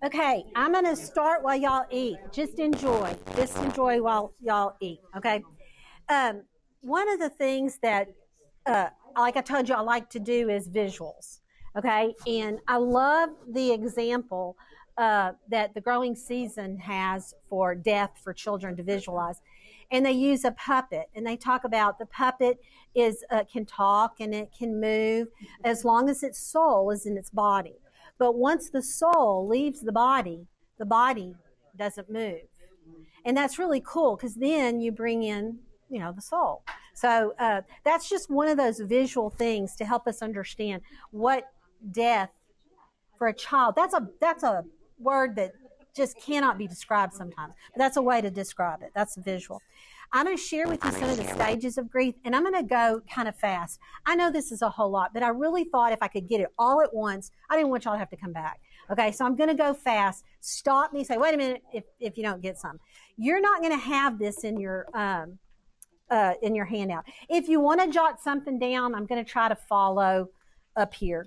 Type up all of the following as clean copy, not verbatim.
Okay, I'm going to start while y'all eat. Just enjoy. Just enjoy while y'all eat. Okay. Um, One of the things that, like I told you, I like to do is visuals. Okay. And I love the example that the growing season has for death for children to visualize. And they use a puppet, and they talk about the puppet is can talk and it can move as long as its soul is in its body. But once the soul leaves the body doesn't move. And that's really cool because then you bring in, the soul. So that's just one of those visual things to help us understand what death for a child. That's a word that just cannot be described sometimes. But that's a way to describe it. That's a visual. I'm going to share with you some of the stages of grief, and I'm going to go kind of fast. I know this is a whole lot, but I really thought if I could get it all at once, I didn't want y'all to have to come back. Okay, so I'm going to go fast. Stop me, say, wait a minute, if you don't get some. You're not going to have this in your handout. If you want to jot something down, I'm going to try to follow up here.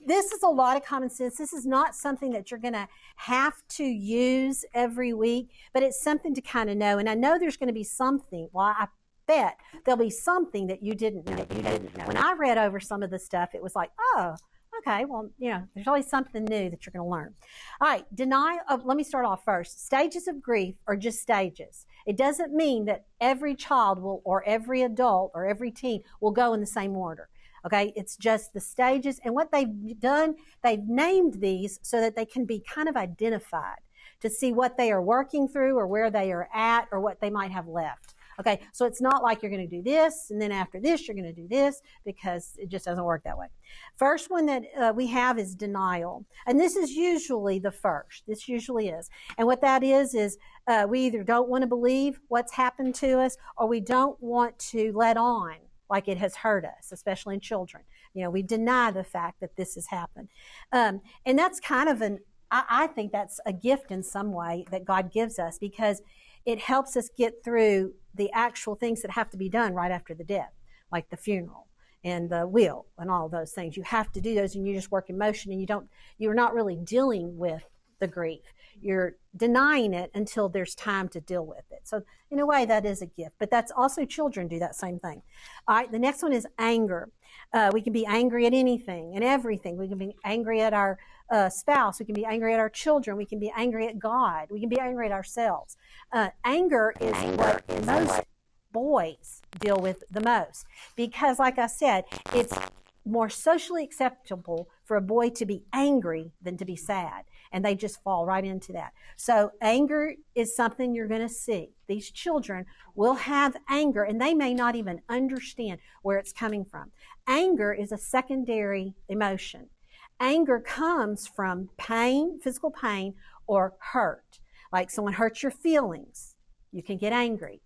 This is a lot of common sense. This is not something that you're going to have to use every week, but it's something to kind of know. And I know there's going to be something. Well, I bet there'll be something that you didn't know. When I read over some of the stuff, it was like, oh, okay, well, there's always something new that you're going to learn. All right, denial of, let me start off first. Stages of grief are just stages. It doesn't mean that every child will, or every adult, or every teen will go in the same order. Okay, it's just the stages. And what they've done, they've named these so that they can be kind of identified to see what they are working through or where they are at or what they might have left. Okay, so it's not like you're going to do this and then after this you're going to do this, because it just doesn't work that way. First one that we have is denial. And this is usually the first. This usually is. And what that is we either don't want to believe what's happened to us, or we don't want to let on like it has hurt us, especially in children. We deny the fact that this has happened. And that's kind of I think that's a gift in some way that God gives us, because it helps us get through the actual things that have to be done right after the death, like the funeral and the will and all those things. You have to do those, and you just work in motion, and you're not really dealing with the grief. You're denying it until there's time to deal with it. So in a way, that is a gift, but that's also children do that same thing. All right, the next one is anger. We can be angry at anything and everything. We can be angry at our spouse. We can be angry at our children. We can be angry at God. We can be angry at ourselves. Anger is what most boys deal with the most, because like I said, it's more socially acceptable for a boy to be angry than to be sad. And they just fall right into that. So anger is something you're going to see. These children will have anger, and they may not even understand where it's coming from. Anger is a secondary emotion. Anger comes from pain, physical pain, or hurt. Like someone hurts your feelings, you can get angry.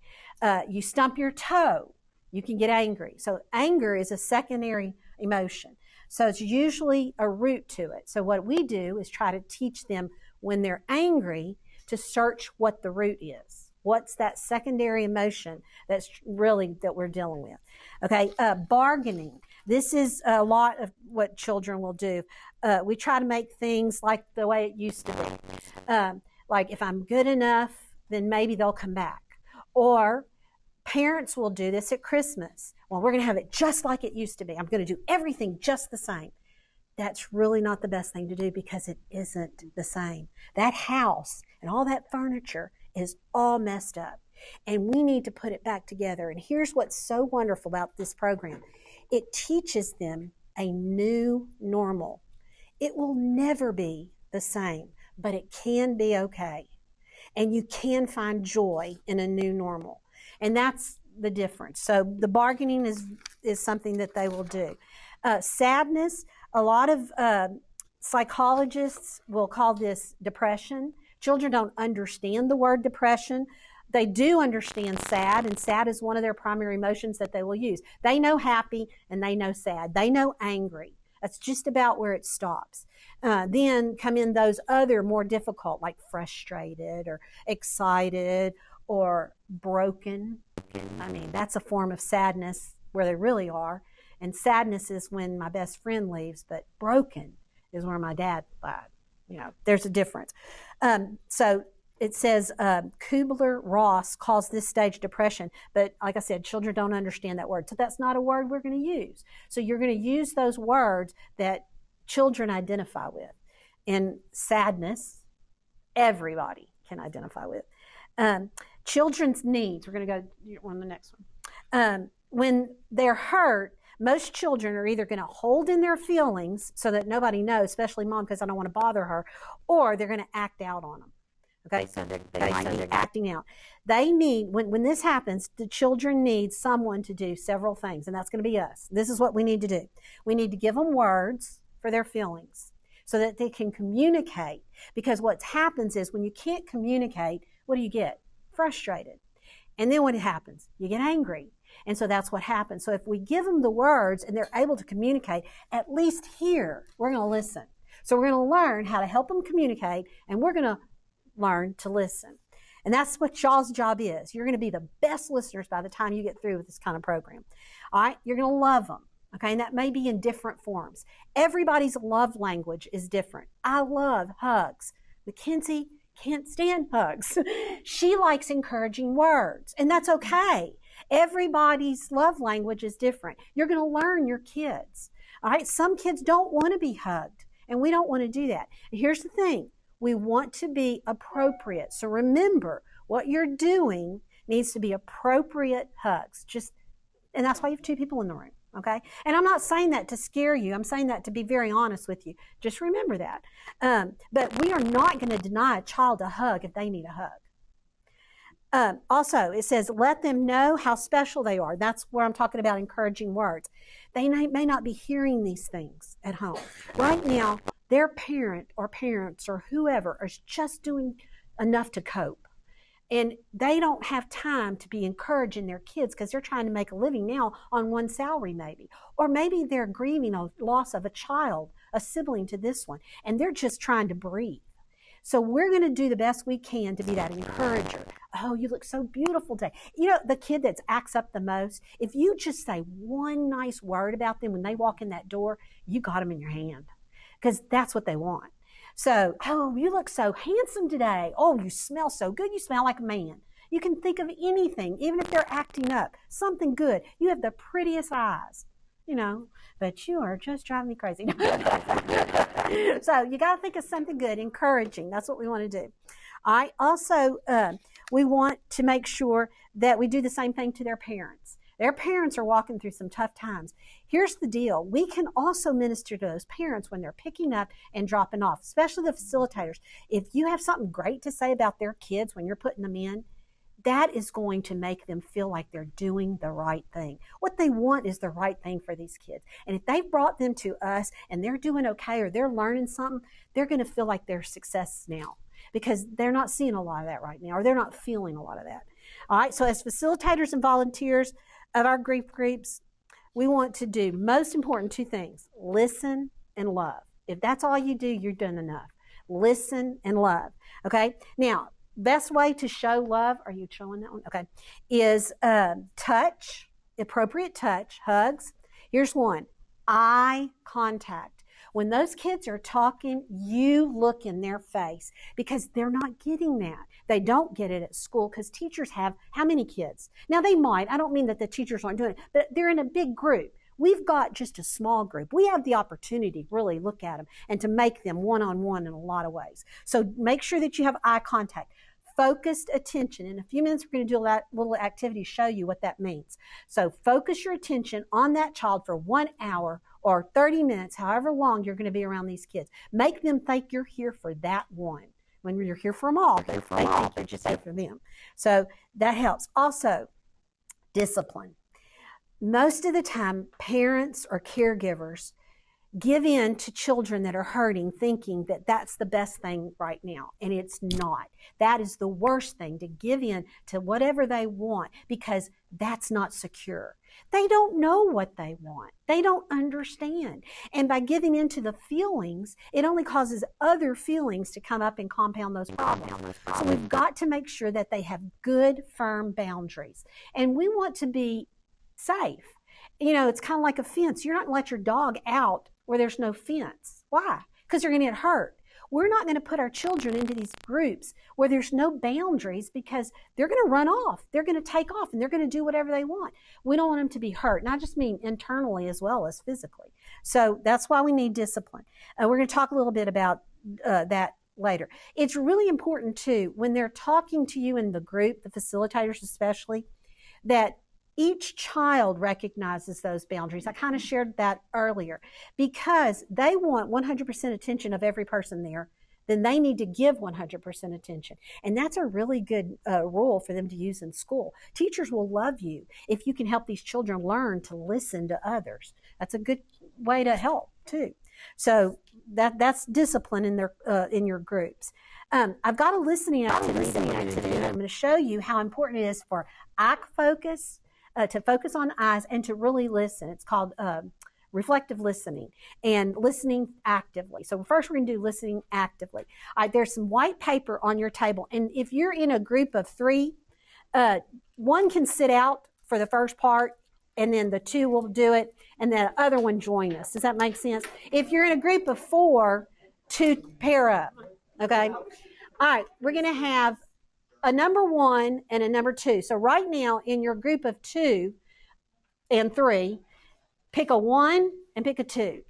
You stump your toe, you can get angry. So anger is a secondary emotion. So it's usually a root to it. So what we do is try to teach them when they're angry to search what the root is. What's that secondary emotion that's really that we're dealing with? Okay, bargaining. This is a lot of what children will do. We try to make things like the way it used to be. Like if I'm good enough, then maybe they'll come back. Or parents will do this at Christmas. Well, we're going to have it just like it used to be. I'm going to do everything just the same. That's really not the best thing to do, because it isn't the same. That house and all that furniture is all messed up, and we need to put it back together. And here's what's so wonderful about this program. It teaches them a new normal. It will never be the same, but it can be okay. And you can find joy in a new normal. And that's the difference. So the bargaining is something that they will do. Sadness, a lot of psychologists will call this depression. Children don't understand the word depression. They do understand sad, and sad is one of their primary emotions that they will use. They know happy and they know sad. They know angry. That's just about where it stops. Then come in those other more difficult, like frustrated or excited or broken. I mean, that's a form of sadness where they really are. And sadness is when my best friend leaves, but broken is where my dad died. there's a difference. So it says Kubler-Ross calls this stage depression, but like I said, children don't understand that word. So that's not a word we're going to use. So you're going to use those words that children identify with. And sadness, everybody can identify with. Children's needs, we're going to go on the next one. When they're hurt, most children are either going to hold in their feelings so that nobody knows, especially mom, because I don't want to bother her, or they're going to act out on them. Okay, so they might be acting out. They need, when this happens, the children need someone to do several things, and that's going to be us. This is what we need to do. We need to give them words for their feelings so that they can communicate, because what happens is when you can't communicate, what do you get? Frustrated. And then what happens? You get angry. And so that's what happens. So if we give them the words and they're able to communicate, at least here, we're going to listen. So we're going to learn how to help them communicate, and we're going to learn to listen. And that's what y'all's job is. You're going to be the best listeners by the time you get through with this kind of program. All right? You're going to love them. Okay? And that may be in different forms. Everybody's love language is different. I love hugs. Mackenzie can't stand hugs. She likes encouraging words, and that's okay. Everybody's love language is different. You're going to learn your kids. All right? Some kids don't want to be hugged, and we don't want to do that. And here's the thing. We want to be appropriate. So remember, what you're doing needs to be appropriate hugs. And that's why you have two people in the room, okay? And I'm not saying that to scare you. I'm saying that to be very honest with you. Just remember that. But we are not going to deny a child a hug if they need a hug. Also, it says, let them know how special they are. That's where I'm talking about encouraging words. They may not be hearing these things at home. Right now, their parent or parents or whoever is just doing enough to cope. And they don't have time to be encouraging their kids because they're trying to make a living now on one salary maybe. Or maybe they're grieving a loss of a child, a sibling to this one, and they're just trying to breathe. So we're going to do the best we can to be that encourager. Oh, you look so beautiful today. The kid that acts up the most, if you just say one nice word about them when they walk in that door, you got them in your hand. Because that's what they want. So, oh, you look so handsome today. Oh, you smell so good. You smell like a man. You can think of anything, even if they're acting up, something good. You have the prettiest eyes, but you are just driving me crazy. So you got to think of something good, encouraging. That's what we want to do. I also, we want to make sure that we do the same thing to their parents. Their parents are walking through some tough times. Here's the deal. We can also minister to those parents when they're picking up and dropping off, especially the facilitators. If you have something great to say about their kids when you're putting them in, that is going to make them feel like they're doing the right thing. What they want is the right thing for these kids. And if they've brought them to us and they're doing okay or they're learning something, they're going to feel like they're success now because they're not seeing a lot of that right now, or they're not feeling a lot of that. All right, so as facilitators and volunteers of our grief groups, we want to do, most important, two things: listen and love. If that's all you do, you're done enough. Listen and love. Okay? Now, best way to show love, are you showing that one? Okay, is touch, appropriate touch, hugs. Here's one: eye contact. When those kids are talking, you look in their face because they're not getting that. They don't get it at school because teachers have how many kids? Now they might. I don't mean that the teachers aren't doing it, but they're in a big group. We've got just a small group. We have the opportunity to really look at them and to make them one-on-one in a lot of ways. So make sure that you have eye contact. Focused attention. In a few minutes, we're going to do a little activity to show you what that means. So focus your attention on that child for 1 hour or 30 minutes, however long you're going to be around these kids. Make them think you're here for that one. When you're here for them all, they think you're just here for them. So that helps. Also, discipline. Most of the time, parents or caregivers give in to children that are hurting, thinking that that's the best thing right now, and it's not. That is the worst thing, to give in to whatever they want, because that's not secure. They don't know what they want. They don't understand. And by giving in to the feelings, it only causes other feelings to come up and compound those problems. So we've got to make sure that they have good, firm boundaries. And we want to be safe. It's kind of like a fence. You're not going to let your dog out where there's no fence. Why? Because you're going to get hurt. we're not going to put our children into these groups where there's no boundaries, because they're going to run off. They're going to take off and they're going to do whatever they want. We don't want them to be hurt. And I just mean internally as well as physically. So that's why we need discipline. We're going to talk a little bit about that later. It's really important too, when they're talking to you in the group, the facilitators especially, that each child recognizes those boundaries. I kind of shared that earlier, because they want 100% attention of every person there. Then they need to give 100% attention. And that's a really good rule for them to use in school. Teachers will love you if you can help these children learn to listen to others. That's a good way to help too. So that's discipline in your groups. I've got a listening activity that we're going to do. I'm going to show you how important it is for eye focus, to focus on eyes and to really listen. It's called reflective listening and listening actively. So first we're going to do listening actively. All right, there's some white paper on your table. And if you're in a group of 3, one can sit out for the first part, and then the 2 will do it, and the other one join us. Does that make sense? If you're in a group of 4, 2 pair up. Okay? All right, we're going to have a number 1 and a number 2. So right now, in your group of 2 and 3, pick a 1 and pick a 2.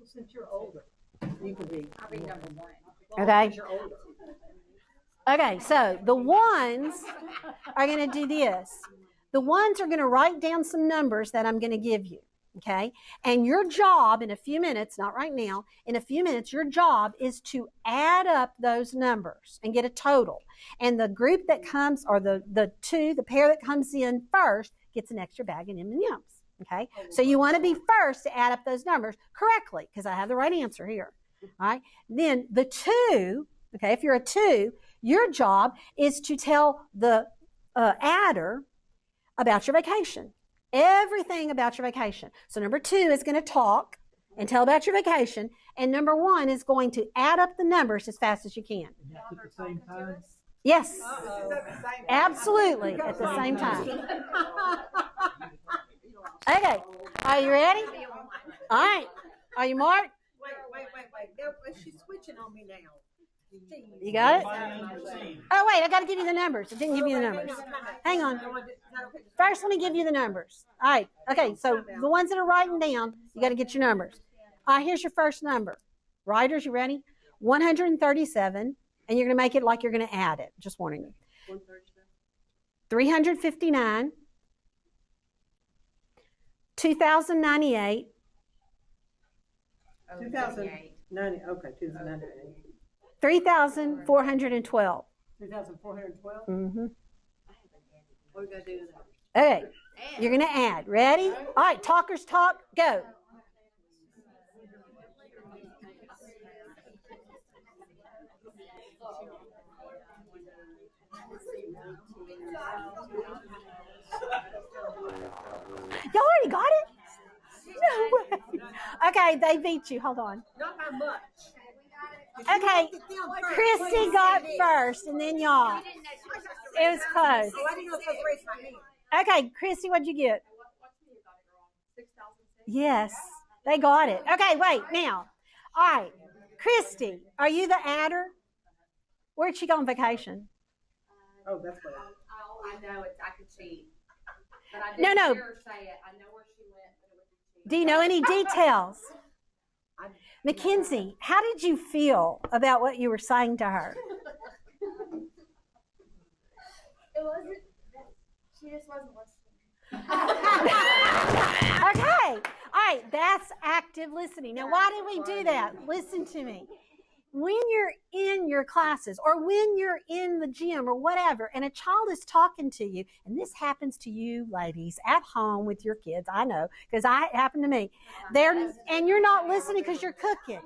Since you're older, you can be. I'll be number 1. Okay? Okay, so the ones are going to do this. The ones are going to write down some numbers that I'm going to give you. Okay? And your job in a few minutes, not right now, in a few minutes, your job is to add up those numbers and get a total. And the group that comes, or the pair that comes in first, gets an extra bag of M&Ms. Okay? So you want to be first to add up those numbers correctly, because I have the right answer here. All right? Then the 2, okay, if you're a 2, your job is to tell the adder about your vacation. Everything about your vacation. So number 2 is going to talk and tell about your vacation, and number 1 is going to add up the numbers as fast as you can. At the same time? Yes. Absolutely, at the same time. Okay, are you ready? All right. Are you marked? Wait. She's switching on me now. You got it? Oh, wait, I got to give you the numbers. I didn't give you the numbers. Hang on. First, let me give you the numbers. All right. Okay, so the ones that are writing down, you got to get your numbers. All right, here's your first number. Writers, you ready? 137, and you're going to make it like you're going to add it. Just warning you. 359, 2098, 2090. Okay, 2098. 3,412. 3,412. Mm-hmm. What are we gonna do now? Okay, you're going to add. Ready? All right, talkers talk. Go. Y'all already got it? No way. Okay, they beat you. Hold on. Not by much. Okay, Christy got first, and then y'all. It was close. Oh, I didn't know if I was raising my hand. Okay, Christy, what'd you get? Yes, they got it. Okay, wait, now. All right, Christy, are you the adder? Where'd she go on vacation? Oh, that's what. I know it. I could cheat. But I No, didn't no. hear her say it. I know where she went, but it would be cheating. Do you know any details? Mackenzie, how did you feel about what you were saying to her? It wasn't. She just wasn't listening. Okay. All right. That's active listening. Now, why did we do that? Listen to me. When you're in your classes or when you're in the gym or whatever, and a child is talking to you, and this happens to you ladies at home with your kids, I know, because it happened to me. And you're not listening because you're cooking.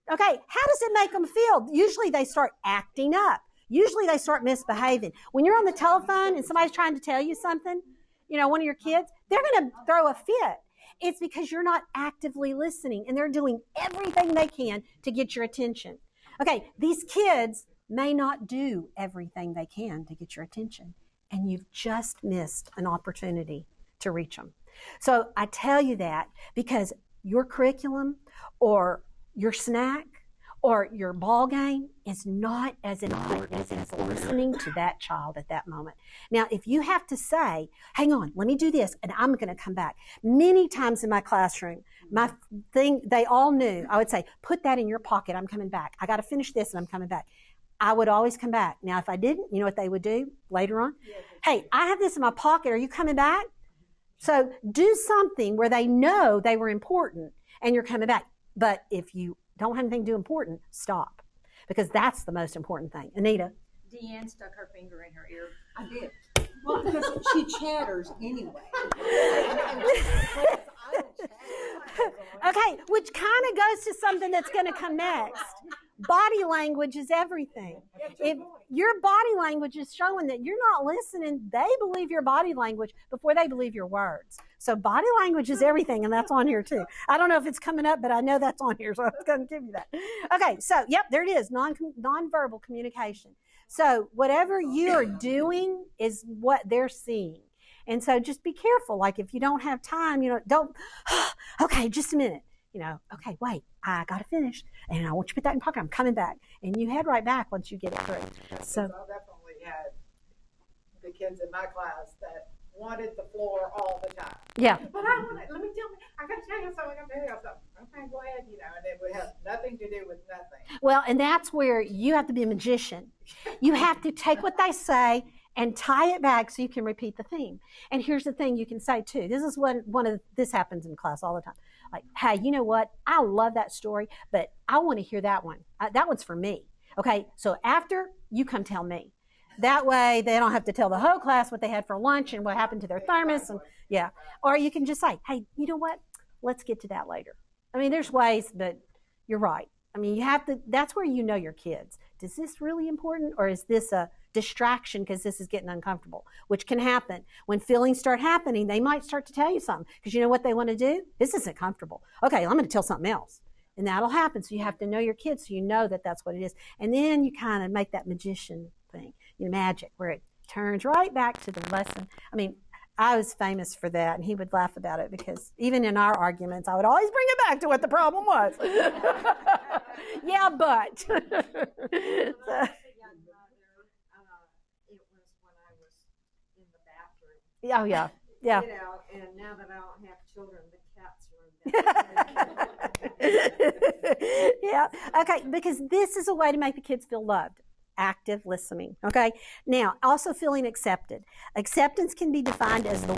Okay, how does it make them feel? Usually they start acting up. Usually they start misbehaving. When you're on the telephone and somebody's trying to tell you something, one of your kids, they're going to throw a fit. It's because you're not actively listening, and they're doing everything they can to get your attention. Okay, these kids may not do everything they can to get your attention, and you've just missed an opportunity to reach them. So I tell you that because your curriculum or your snack or your ball game is not as important as listening to that child at that moment. Now, if you have to say, hang on, let me do this, and I'm going to come back. Many times in my classroom, they all knew, I would say, put that in your pocket, I'm coming back. I got to finish this and I'm coming back. I would always come back. Now, if I didn't, you know what they would do later on? Hey, I have this in my pocket. Are you coming back? So do something where they know they were important and you're coming back. But if you don't have anything to do important, stop. Because that's the most important thing. Anita? Deanne stuck her finger in her ear. I did. Well, because she chatters anyway. Okay, which kind of goes to something that's going to come next. Body language is everything. If your body language is showing that you're not listening, they believe your body language before they believe your words. So body language is everything, and that's on here too. I don't know if it's coming up, but I know that's on here, so I was going to give you that. Okay, so yep, there it is, nonverbal communication. So whatever you're doing is what they're seeing. And so just be careful. Like if you don't have time, don't, okay, just a minute. Okay, wait, I got to finish. And I want you to put that in your pocket. I'm coming back. And you head right back once you get it through. So I definitely had the kids in my class that wanted the floor all the time. Yeah. But I got to tell you something, Okay, go ahead, and it would have nothing to do with nothing. Well, and that's where you have to be a magician. You have to take what they say and tie it back so you can repeat the theme. And here's the thing you can say too. This is this happens in class all the time. Like, hey, you know what? I love that story, but I want to hear that one. That one's for me. Okay, so after, you come tell me. That way they don't have to tell the whole class what they had for lunch and what happened to their thermos. And yeah. Or you can just say, hey, you know what? Let's get to that later. I mean, there's ways, but you're right. I mean, you have to, that's where you know your kids. Is this really important, or is this a distraction because this is getting uncomfortable, which can happen. When feelings start happening, they might start to tell you something because you know what they want to do? This isn't comfortable. Okay, I'm going to tell something else. And that'll happen. So you have to know your kids so you know that that's what it is. And then you kind of make that magician thing, magic, where it turns right back to the lesson. I mean, I was famous for that, and he would laugh about it because even in our arguments, I would always bring it back to what the problem was. Yeah, but. So, It was when I was in the bathroom. oh, yeah. Yeah. Get out, and now that I don't have children, the cats are in bed. Yeah. Okay, because this is a way to make the kids feel loved. Active listening. Okay. Now, also feeling accepted. Acceptance can be defined as the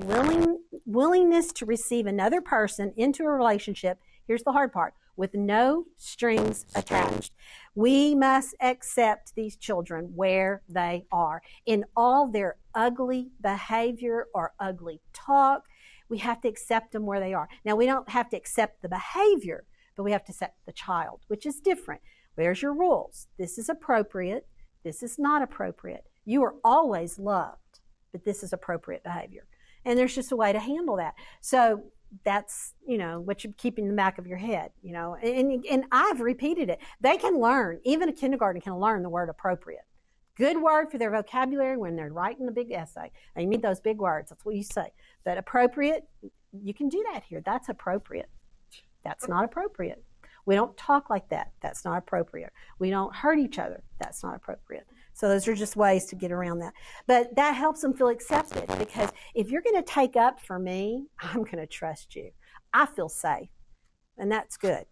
willingness to receive another person into a relationship. Here's the hard part: with no strings attached. We must accept these children where they are in all their ugly behavior or ugly talk. We have to accept them where they are. Now, we don't have to accept the behavior, but we have to accept the child, which is different. There's your rules. This is appropriate. This is not appropriate. You are always loved, but this is appropriate behavior. And there's just a way to handle that. So that's, what you keep in the back of your head, and I've repeated it. They can learn, even a kindergarten can learn the word appropriate. Good word for their vocabulary when they're writing a big essay. They need those big words. That's what you say. But appropriate, you can do that here. That's appropriate. That's not appropriate. We don't talk like that. That's not appropriate. We don't hurt each other. That's not appropriate. So those are just ways to get around that. But that helps them feel accepted, because if you're going to take up for me, I'm going to trust you. I feel safe, and that's good.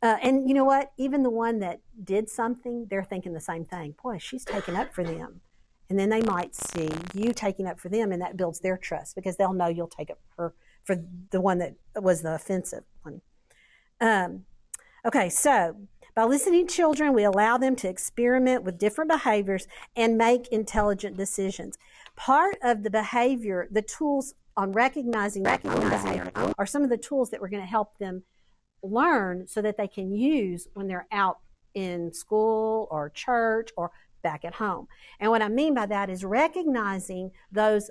And you know what? Even the one that did something, they're thinking the same thing. Boy, she's taking up for them. And then they might see you taking up for them, and that builds their trust because they'll know you'll take up for the one that was the offensive one. Okay, so by listening to children, we allow them to experiment with different behaviors and make intelligent decisions. Part of the behavior, the tools on recognizing behavior are some of the tools that we're going to help them learn so that they can use when they're out in school or church or back at home. And what I mean by that is recognizing those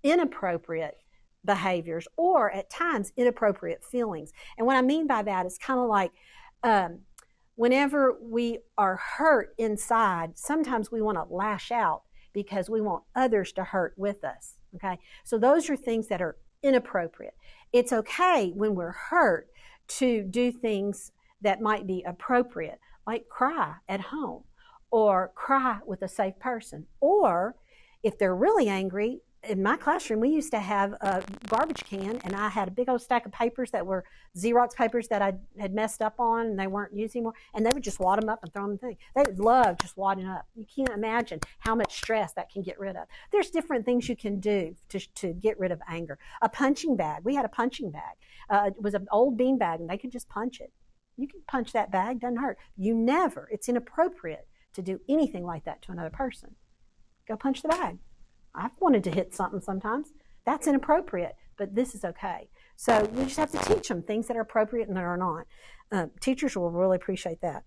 inappropriate behaviors or at times inappropriate feelings. And what I mean by that is kind of like whenever we are hurt inside, sometimes we want to lash out because we want others to hurt with us. Okay, so those are things that are inappropriate. It's okay when we're hurt to do things that might be appropriate, like cry at home or cry with a safe person. Or if they're really angry, in my classroom, we used to have a garbage can, and I had a big old stack of papers that were Xerox papers that I had messed up on and they weren't used anymore, and they would just wad them up and throw them in the thing. They would love just wadding up. You can't imagine how much stress that can get rid of. There's different things you can do to get rid of anger. A punching bag. We had a punching bag. It was an old bean bag, and they could just punch it. You can punch that bag, doesn't hurt. It's inappropriate to do anything like that to another person. Go punch the bag. I've wanted to hit something sometimes. That's inappropriate, but this is okay. So we just have to teach them things that are appropriate and that are not. Teachers will really appreciate that.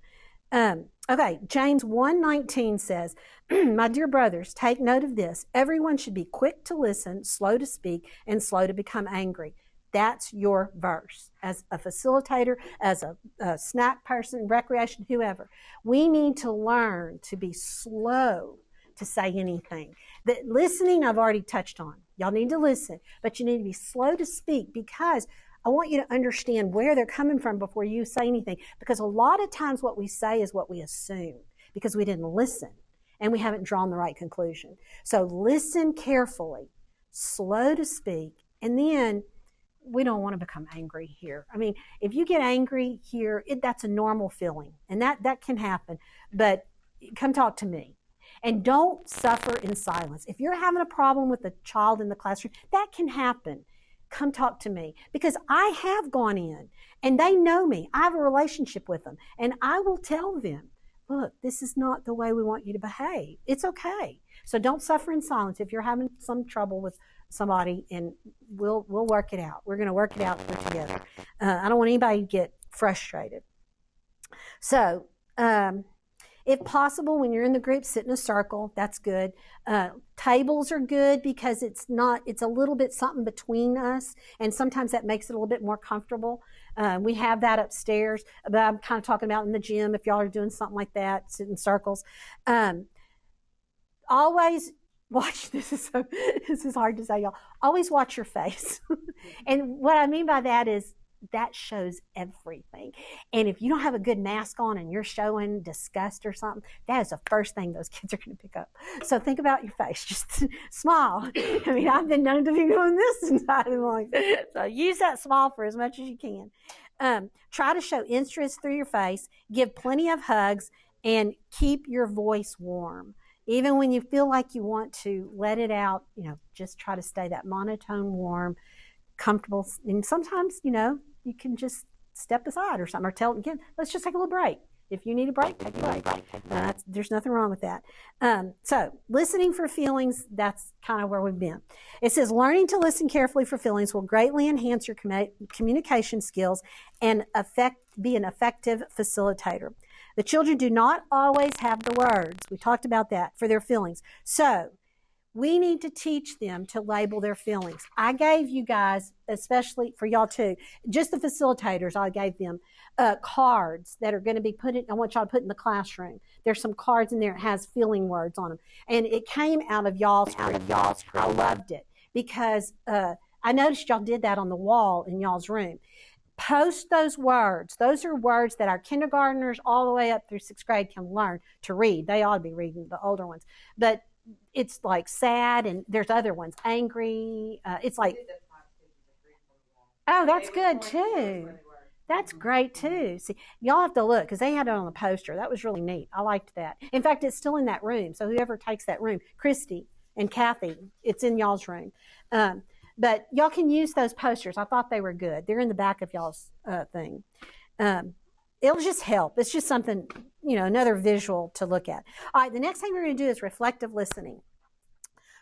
Okay, James 1:19 says, my dear brothers, take note of this. Everyone should be quick to listen, slow to speak, and slow to become angry. That's your verse. As a facilitator, as a snack person, recreation, whoever, we need to learn to be slow to say anything. The listening, I've already touched on. Y'all need to listen, but you need to be slow to speak, because I want you to understand where they're coming from before you say anything. Because a lot of times what we say is what we assume because we didn't listen and we haven't drawn the right conclusion. So listen carefully, slow to speak, and then we don't want to become angry here. I mean, if you get angry here, that's a normal feeling, and that can happen. But come talk to me. And don't suffer in silence. If you're having a problem with a child in the classroom, that can happen. Come talk to me, because I have gone in and they know me. I have a relationship with them, and I will tell them, look, this is not the way we want you to behave. It's okay. So don't suffer in silence if you're having some trouble with somebody, and we'll work it out. We're going to work it out together. I don't want anybody to get frustrated. So, if possible, when you're in the group, sit in a circle. That's good. Tables are good because it's a little bit something between us, and sometimes that makes it a little bit more comfortable. We have that upstairs, but I'm kind of talking about in the gym. If y'all are doing something like that, sit in circles. Always watch. This is hard to say, y'all. Always watch your face. And what I mean by that is, that shows everything. And if you don't have a good mask on and you're showing disgust or something, that is the first thing those kids are going to pick up. So think about your face. Just smile. I mean, I've been known to be doing this inside of life. So use that smile for as much as you can. Try to show interest through your face. Give plenty of hugs, and keep your voice warm. Even when you feel like you want to let it out, just try to stay that monotone, warm, comfortable. And sometimes, you can just step aside or something, or tell them again, let's just take a little break. If you need a break, take a break. There's nothing wrong with that. So listening for feelings, that's kind of where we've been. It says, learning to listen carefully for feelings will greatly enhance your communication skills and be an effective facilitator. The children do not always have the words, we talked about that, for their feelings. So we need to teach them to label their feelings. I gave you guys, especially for y'all too, just the facilitators, I gave them cards that are going to be I want y'all to put in the classroom. There's some cards in there that has feeling words on them. And it came out of y'all's group. I loved it because I noticed y'all did that on the wall in y'all's room. Post those words. Those are words that our kindergartners all the way up through 6th grade can learn to read. They ought to be reading, the older ones. But it's like sad, and there's other ones, angry. It's like, oh, that's good too. That's great too. See, y'all have to look, because they had it on the poster. That was really neat. I liked that. In fact, it's still in that room. So whoever takes that room, Christy and Kathy, it's in y'all's room. But y'all can use those posters. I thought they were good. They're in the back of y'all's thing. It'll just help. It's just something, another visual to look at. All right, the next thing we're going to do is reflective listening.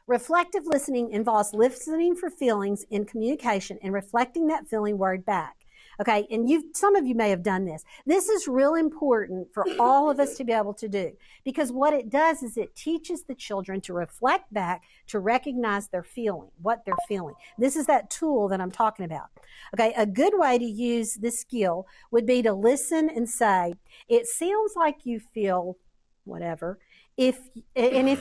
Reflective listening involves listening for feelings in communication and reflecting that feeling word back. Okay, and some of you may have done this. This is real important for all of us to be able to do, because what it does is it teaches the children to reflect back, to recognize their feeling, what they're feeling. This is that tool that I'm talking about. Okay, a good way to use this skill would be to listen and say, it sounds like you feel whatever. If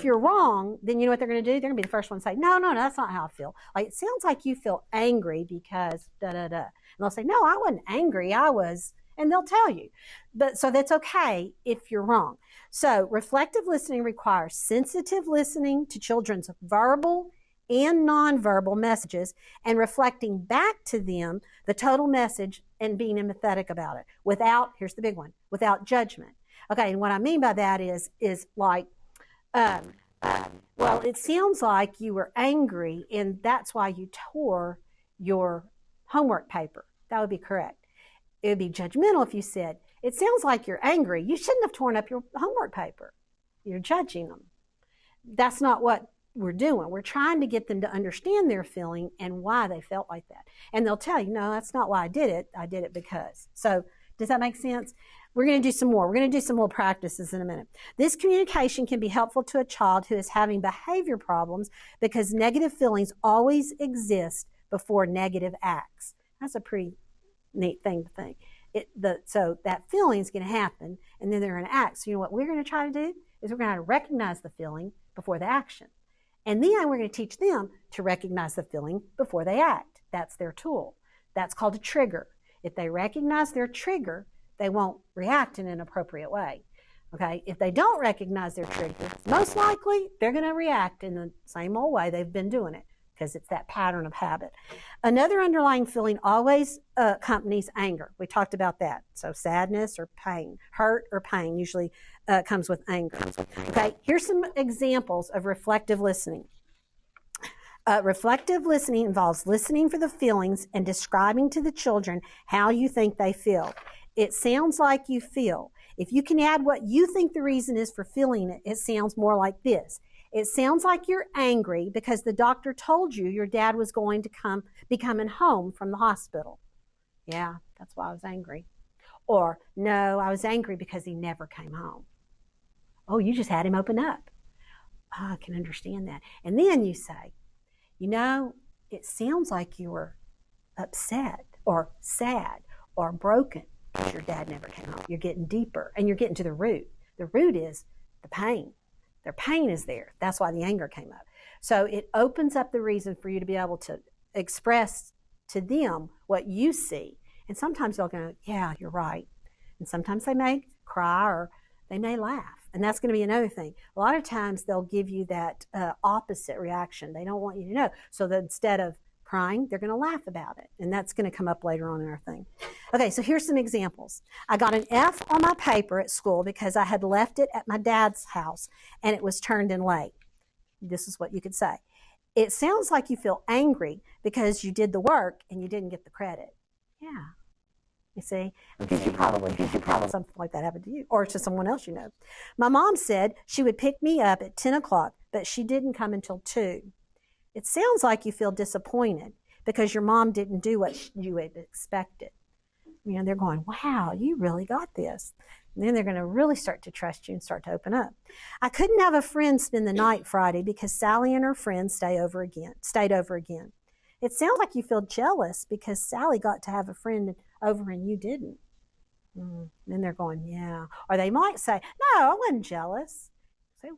you're wrong, then you know what they're going to do? They're going to be the first one to say, no, that's not how I feel. Like, it sounds like you feel angry because da-da-da. And they'll say, no, I wasn't angry. I was, and they'll tell you. But so that's okay if you're wrong. So reflective listening requires sensitive listening to children's verbal and nonverbal messages and reflecting back to them the total message and being empathetic about it without, here's the big one, without judgment. Okay, and what I mean by that is like, well, it sounds like you were angry and that's why you tore your homework paper. That would be correct. It would be judgmental if you said, it sounds like you're angry. You shouldn't have torn up your homework paper. You're judging them. That's not what we're doing. We're trying to get them to understand their feeling and why they felt like that. And they'll tell you, no, that's not why I did it. I did it because. So does that make sense? We're going to do some more. We're going to do some more practices in a minute. This communication can be helpful to a child who is having behavior problems because negative feelings always exist before negative acts. That's a pretty neat thing to think. So that feeling is going to happen, and then they're going to act. So you know what we're going to try to do is we're going to recognize the feeling before the action. And then we're going to teach them to recognize the feeling before they act. That's their tool. That's called a trigger. If they recognize their trigger, they won't react in an appropriate way. Okay? If they don't recognize their trigger, most likely they're going to react in the same old way they've been doing it because it's that pattern of habit. Another underlying feeling always accompanies anger. We talked about that. So sadness or pain, hurt or pain usually comes with anger. Okay, here's some examples of reflective listening. Reflective listening involves listening for the feelings and describing to the children how you think they feel. It sounds like you feel. If you can add what you think the reason is for feeling it, it sounds more like this. It sounds like you're angry because the doctor told you your dad was going to be coming home from the hospital. Yeah, that's why I was angry. Or, no, I was angry because he never came home. Oh, you just had him open up. Oh, I can understand that. And then you say, you know, it sounds like you were upset or sad or broken because your dad never came home. You're getting deeper and you're getting to the root. The root is the pain. Their pain is there. That's why the anger came up. So it opens up the reason for you to be able to express to them what you see. And sometimes they'll go, yeah, you're right. And sometimes they may cry or they may laugh. And that's going to be another thing. A lot of times they'll give you that opposite reaction. They don't want you to know. So that instead of crying, they're going to laugh about it. And that's going to come up later on in our thing. Okay, so here's some examples. I got an F on my paper at school because I had left it at my dad's house and it was turned in late. This is what you could say. It sounds like you feel angry because you did the work and you didn't get the credit. Yeah. You see? Because you probably something like that happened to you or to someone else you know. My mom said she would pick me up at 10 o'clock, but she didn't come until 2. It sounds like you feel disappointed because your mom didn't do what you had expected. You know, they're going, wow, you really got this. And then they're going to really start to trust you and start to open up. I couldn't have a friend spend the night Friday because Sally and her friends stayed over again. It sounds like you feel jealous because Sally got to have a friend over and you didn't. Then they're going, yeah. Or they might say, no, I wasn't jealous. Say,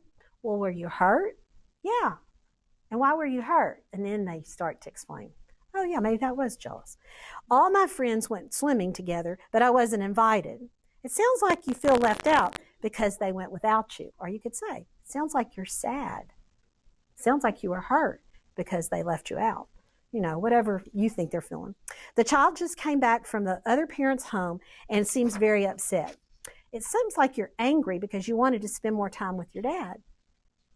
well, were you hurt? Yeah. And why were you hurt? And then they start to explain. Oh, yeah, maybe that was jealous. All my friends went swimming together, but I wasn't invited. It sounds like you feel left out because they went without you. Or you could say, it sounds like you're sad. It sounds like you were hurt because they left you out. You know, whatever you think they're feeling. The child just came back from the other parent's home and seems very upset. It seems like you're angry because you wanted to spend more time with your dad.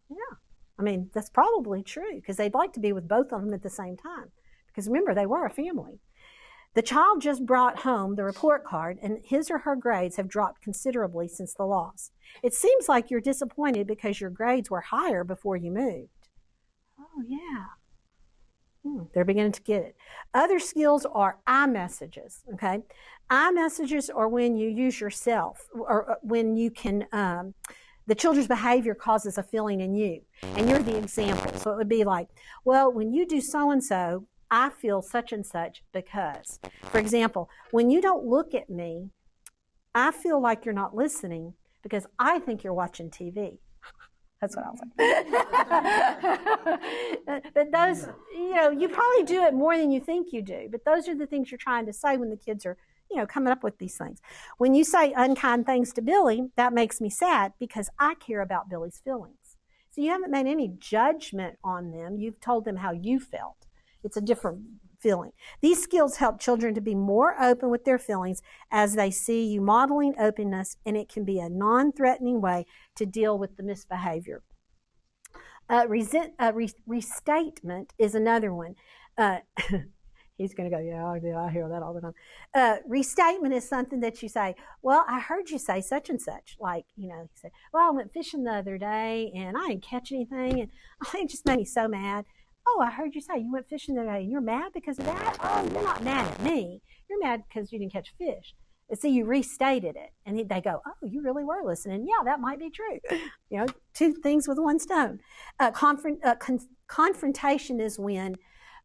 Yeah. I mean, that's probably true because they'd like to be with both of them at the same time. Because remember, they were a family. The child just brought home the report card and his or her grades have dropped considerably since the loss. It seems like you're disappointed because your grades were higher before you moved. Oh, yeah. They're beginning to get it. Other skills are iMessages, okay? iMessages are when you use yourself or when you can, the children's behavior causes a feeling in you, and you're the example. So it would be like, well, when you do so-and-so, I feel such and such because. For example, when you don't look at me, I feel like you're not listening because I think you're watching TV. That's what I was like. But those, you know, you probably do it more than you think you do. But those are the things you're trying to say when the kids are, coming up with these things. When you say unkind things to Billy, that makes me sad because I care about Billy's feelings. So you haven't made any judgment on them. You've told them how you felt. It's a different feeling. These skills help children to be more open with their feelings as they see you modeling openness, and it can be a non-threatening way to deal with the misbehavior. Restatement is another one. He's going to go, yeah, I hear that all the time. Restatement is something that you say, well, I heard you say such and such. Like, he said, well, I went fishing the other day and I didn't catch anything, and it just made me so mad. Oh, I heard you say you went fishing the other day and you're mad because of that? Oh, you're not mad at me. You're mad because you didn't catch fish. And so you restated it, and they go, oh, you really were listening. Yeah, that might be true. Two things with one stone. Confrontation is when,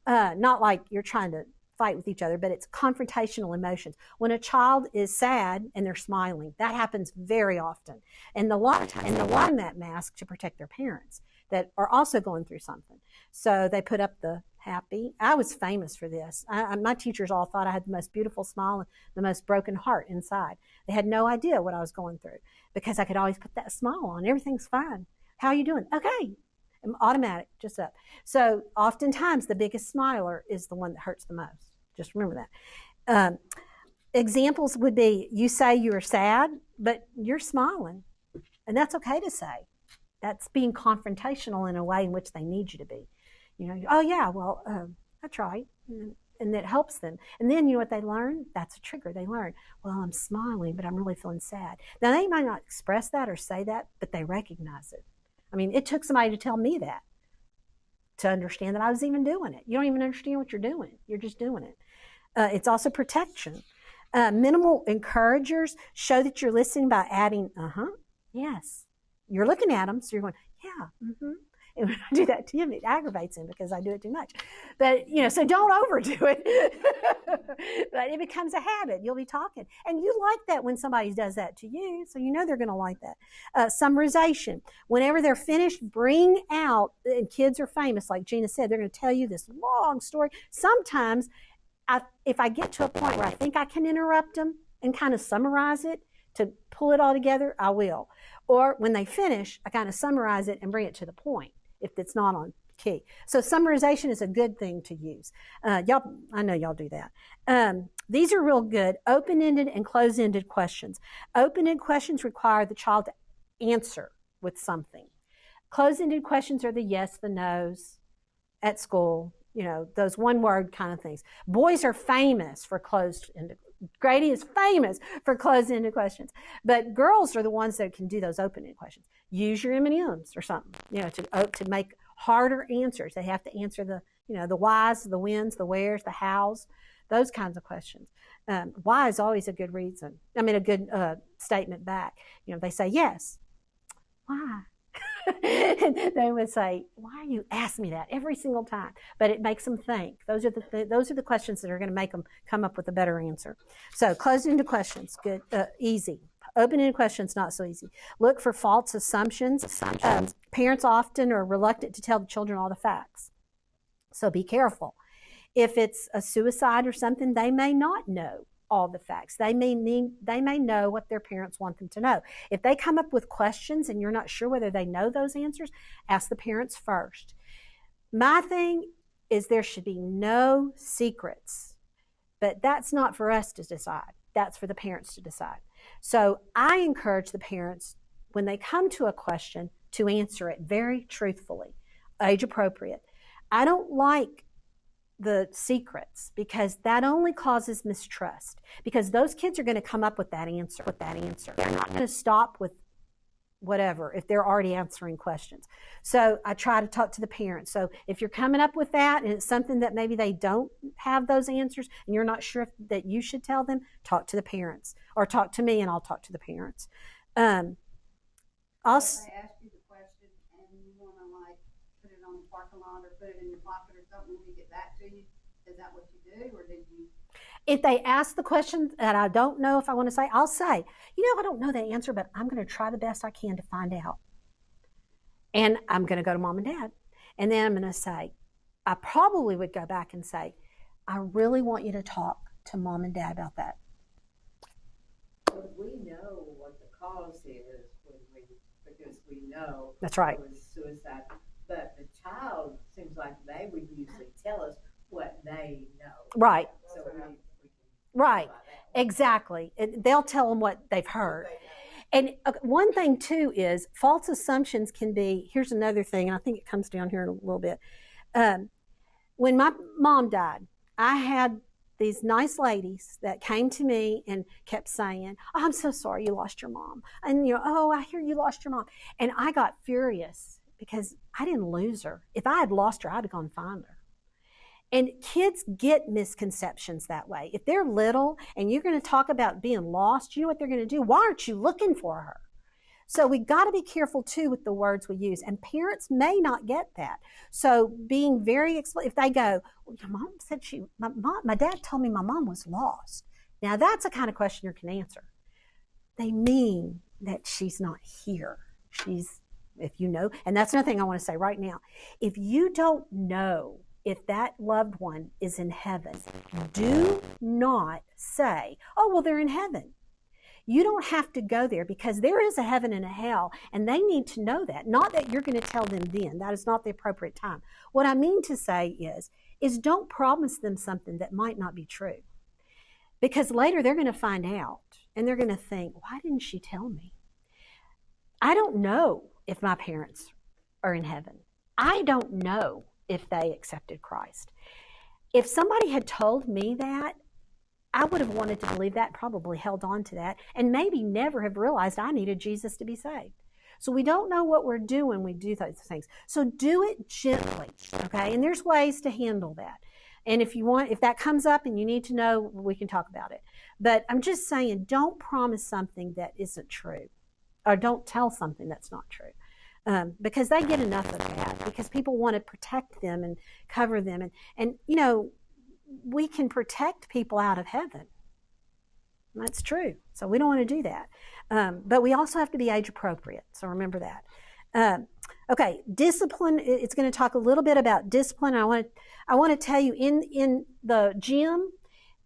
not like you're trying to fight with each other, but it's confrontational emotions. When a child is sad and they're smiling, that happens very often. And a lot of times they wear that mask to protect their parents that are also going through something. So they put up the happy. I was famous for this. My teachers all thought I had the most beautiful smile and the most broken heart inside. They had no idea what I was going through because I could always put that smile on. Everything's fine. How are you doing? Okay. I'm automatic, just up. So oftentimes the biggest smiler is the one that hurts the most. Just remember that. Examples would be, you say you're sad, but you're smiling. And that's okay to say. That's being confrontational in a way in which they need you to be. Oh yeah, well, I tried. And that helps them. And then what they learn? That's a trigger. They learn, well, I'm smiling, but I'm really feeling sad. Now, they might not express that or say that, but they recognize it. I mean, it took somebody to tell me that, to understand that I was even doing it. You don't even understand what you're doing. You're just doing it. It's also protection. Minimal encouragers show that you're listening by adding, yes. You're looking at them, so you're going, yeah, And when I do that to him, it aggravates him because I do it too much. But, so don't overdo it. But it becomes a habit. You'll be talking. And you like that when somebody does that to you, so you know they're going to like that. Summarization. Whenever they're finished, bring out, and kids are famous, like Gina said, they're going to tell you this long story. Sometimes, if I get to a point where I think I can interrupt them and kind of summarize it to pull it all together, I will. Or when they finish, I kind of summarize it and bring it to the point if it's not on key. So summarization is a good thing to use. I know y'all do that. These are real good. Open-ended and closed-ended questions. Open-ended questions require the child to answer with something. Closed-ended questions are the yes, the no's at school, those one-word kind of things. Boys are famous for closed-ended. Grady is famous for closed-ended questions. But girls are the ones that can do those open-ended questions. Use your M&Ms or something, to make harder answers. They have to answer the whys, the whens, the wheres, the hows, those kinds of questions. Why is always a good reason. A good statement back. They say yes. Why? And they would say, why are you asking me that every single time? But it makes them think. Those are the questions that are going to make them come up with a better answer. So closed-ended questions, good, easy. Open-ended questions, not so easy. Look for false assumptions. Parents often are reluctant to tell the children all the facts. So be careful. If it's a suicide or something, they may not know all the facts. They may know what their parents want them to know. If they come up with questions and you're not sure whether they know those answers, ask the parents first. My thing is there should be no secrets, but that's not for us to decide. That's for the parents to decide. So I encourage the parents, when they come to a question, to answer it very truthfully, age appropriate. I don't like the secrets because that only causes mistrust, because those kids are going to come up with that answer. They're not going to stop with whatever if they're already answering questions. So I try to talk to the parents. So if you're coming up with that and it's something that maybe they don't have those answers and you're not sure that you should tell them, talk to the parents or talk to me and I'll talk to the parents. If they ask you the question and you want to put it on the parking lot or put it in your pocket or something when you get back to you, is that what you do, or did you? If they ask the question that I don't know if I want to say, I'll say, I don't know the answer, but I'm going to try the best I can to find out. And I'm going to go to mom and dad. And then I'm going to say, I probably would go back and say, I really want you to talk to mom and dad about that. cause is because we know That's right. it was suicide. But the child seems like they would usually tell us what they know. Right. So we can Right. go by that. Exactly. They'll tell them what they've heard. And one thing, too, is false assumptions can be, here's another thing, and I think it comes down here in a little bit. When my mom died, I had these nice ladies that came to me and kept saying, oh, I'm so sorry you lost your mom. And, oh, I hear you lost your mom. And I got furious because I didn't lose her. If I had lost her, I'd have gone find her. And kids get misconceptions that way. If they're little and you're going to talk about being lost, you know what they're going to do? Why aren't you looking for her? So we got to be careful too with the words we use. And parents may not get that. So being very explicit, if they go, well, your mom said my dad told me my mom was lost. Now that's a kind of question you can answer. They mean that she's not here. If you know, and that's another thing I want to say right now. If you don't know if that loved one is in heaven, do not say, oh, well, they're in heaven. You don't have to go there because there is a heaven and a hell, and they need to know that. Not that you're going to tell them then. That is not the appropriate time. What I mean to say is don't promise them something that might not be true. Because later they're going to find out, and they're going to think, why didn't she tell me? I don't know if my parents are in heaven. I don't know if they accepted Christ. If somebody had told me that, I would have wanted to believe that, probably held on to that, and maybe never have realized I needed Jesus to be saved. So we don't know what we're doing when we do those things. So do it gently, okay? And there's ways to handle that. And if that comes up and you need to know, we can talk about it. But I'm just saying, don't promise something that isn't true, or don't tell something that's not true. Because they get enough of that, because people want to protect them and cover them. And we can protect people out of heaven. That's true. So we don't want to do that. But we also have to be age appropriate. So remember that. Okay, discipline. It's going to talk a little bit about discipline. I want to tell you in the gym,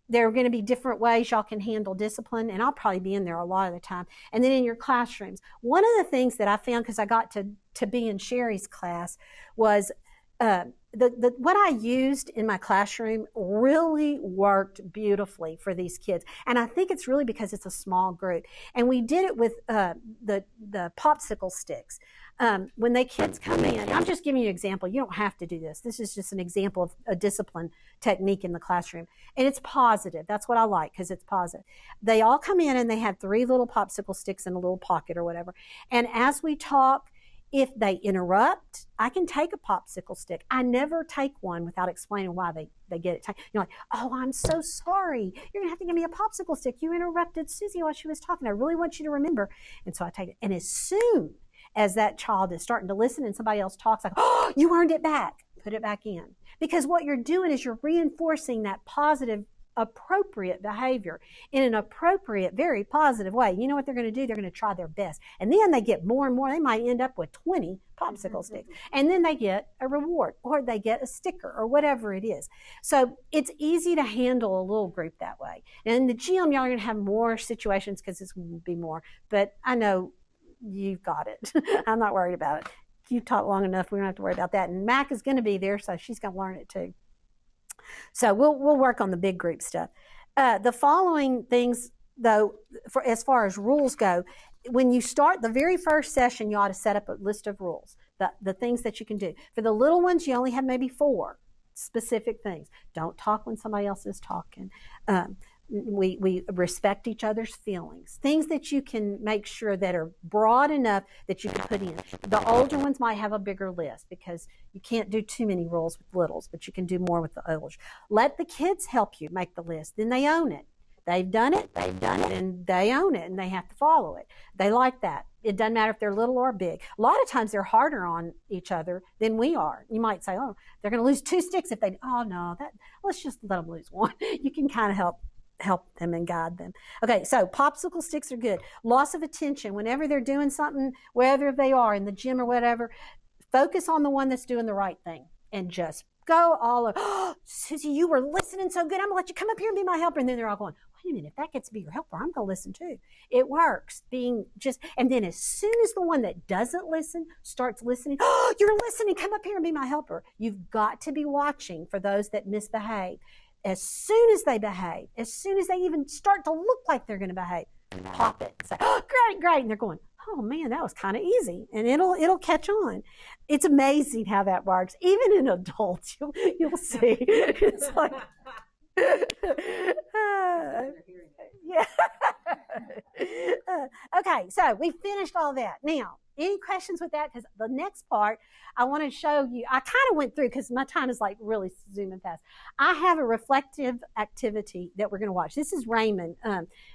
there are going to be different ways y'all can handle discipline, and I'll probably be in there a lot of the time. And then in your classrooms, one of the things that I found, because I got to be in Sherry's class, was what I used in my classroom really worked beautifully for these kids. And I think it's really because it's a small group. And we did it with the popsicle sticks. When the kids come in, I'm just giving you an example. You don't have to do this. This is just an example of a discipline technique in the classroom. And it's positive. That's what I like, because it's positive. They all come in and they have 3 little popsicle sticks in a little pocket or whatever. And as we talk, if they interrupt, I can take a popsicle stick. I never take one without explaining why they get it. You're like, oh, I'm so sorry. You're going to have to give me a popsicle stick. You interrupted Susie while she was talking. I really want you to remember. And so I take it. And as soon as that child is starting to listen and somebody else talks, like, oh, you earned it back. Put it back in. Because what you're doing is you're reinforcing that positive, appropriate behavior in an appropriate, very positive way. You know what they're going to do? They're going to try their best. And then they get more and more. They might end up with 20 popsicle sticks. And then they get a reward, or they get a sticker, or whatever it is. So it's easy to handle a little group that way. And in the gym, y'all are going to have more situations because it's going to be more. But I know you've got it. I'm not worried about it. You've taught long enough. We don't have to worry about that. And Mac is going to be there, so she's going to learn it too. So we'll work on the big group stuff. The following things, though, as far as rules go, when you start the very first session, you ought to set up a list of rules, the things that you can do. For the little ones, you only have maybe 4 specific things. Don't talk when somebody else is talking. We respect each other's feelings. Things that you can make sure that are broad enough that you can put in. The older ones might have a bigger list because you can't do too many rules with littles, but you can do more with the elders. Let the kids help you make the list. Then they own it. They've done it, and they own it, and they have to follow it. They like that. It doesn't matter if they're little or big. A lot of times they're harder on each other than we are. You might say, oh, they're going to lose 2 sticks if they, oh, no, let's just let them lose 1. You can kind of help them and guide them. Okay, so popsicle sticks are good. Loss of attention. Whenever they're doing something, wherever they are, in the gym or whatever, focus on the one that's doing the right thing and just go all of, oh, Susie, you were listening so good. I'm going to let you come up here and be my helper. And then they're all going, what wait a minute, if that gets to be your helper, I'm going to listen too. It works. And then as soon as the one that doesn't listen starts listening, oh, you're listening, come up here and be my helper. You've got to be watching for those that misbehave. As soon as they behave, as soon as they even start to look like they're going to behave, pop it and say, oh, great, great. And they're going, oh man, that was kind of easy. And it'll catch on. It's amazing how that works. Even in adults, you'll see. It's like, yeah. Okay, so we finished all that. Now, any questions with that? Because the next part, I want to show you, I kind of went through because my time is like really zooming fast. I have a reflective activity that we're going to watch. This is Raymond.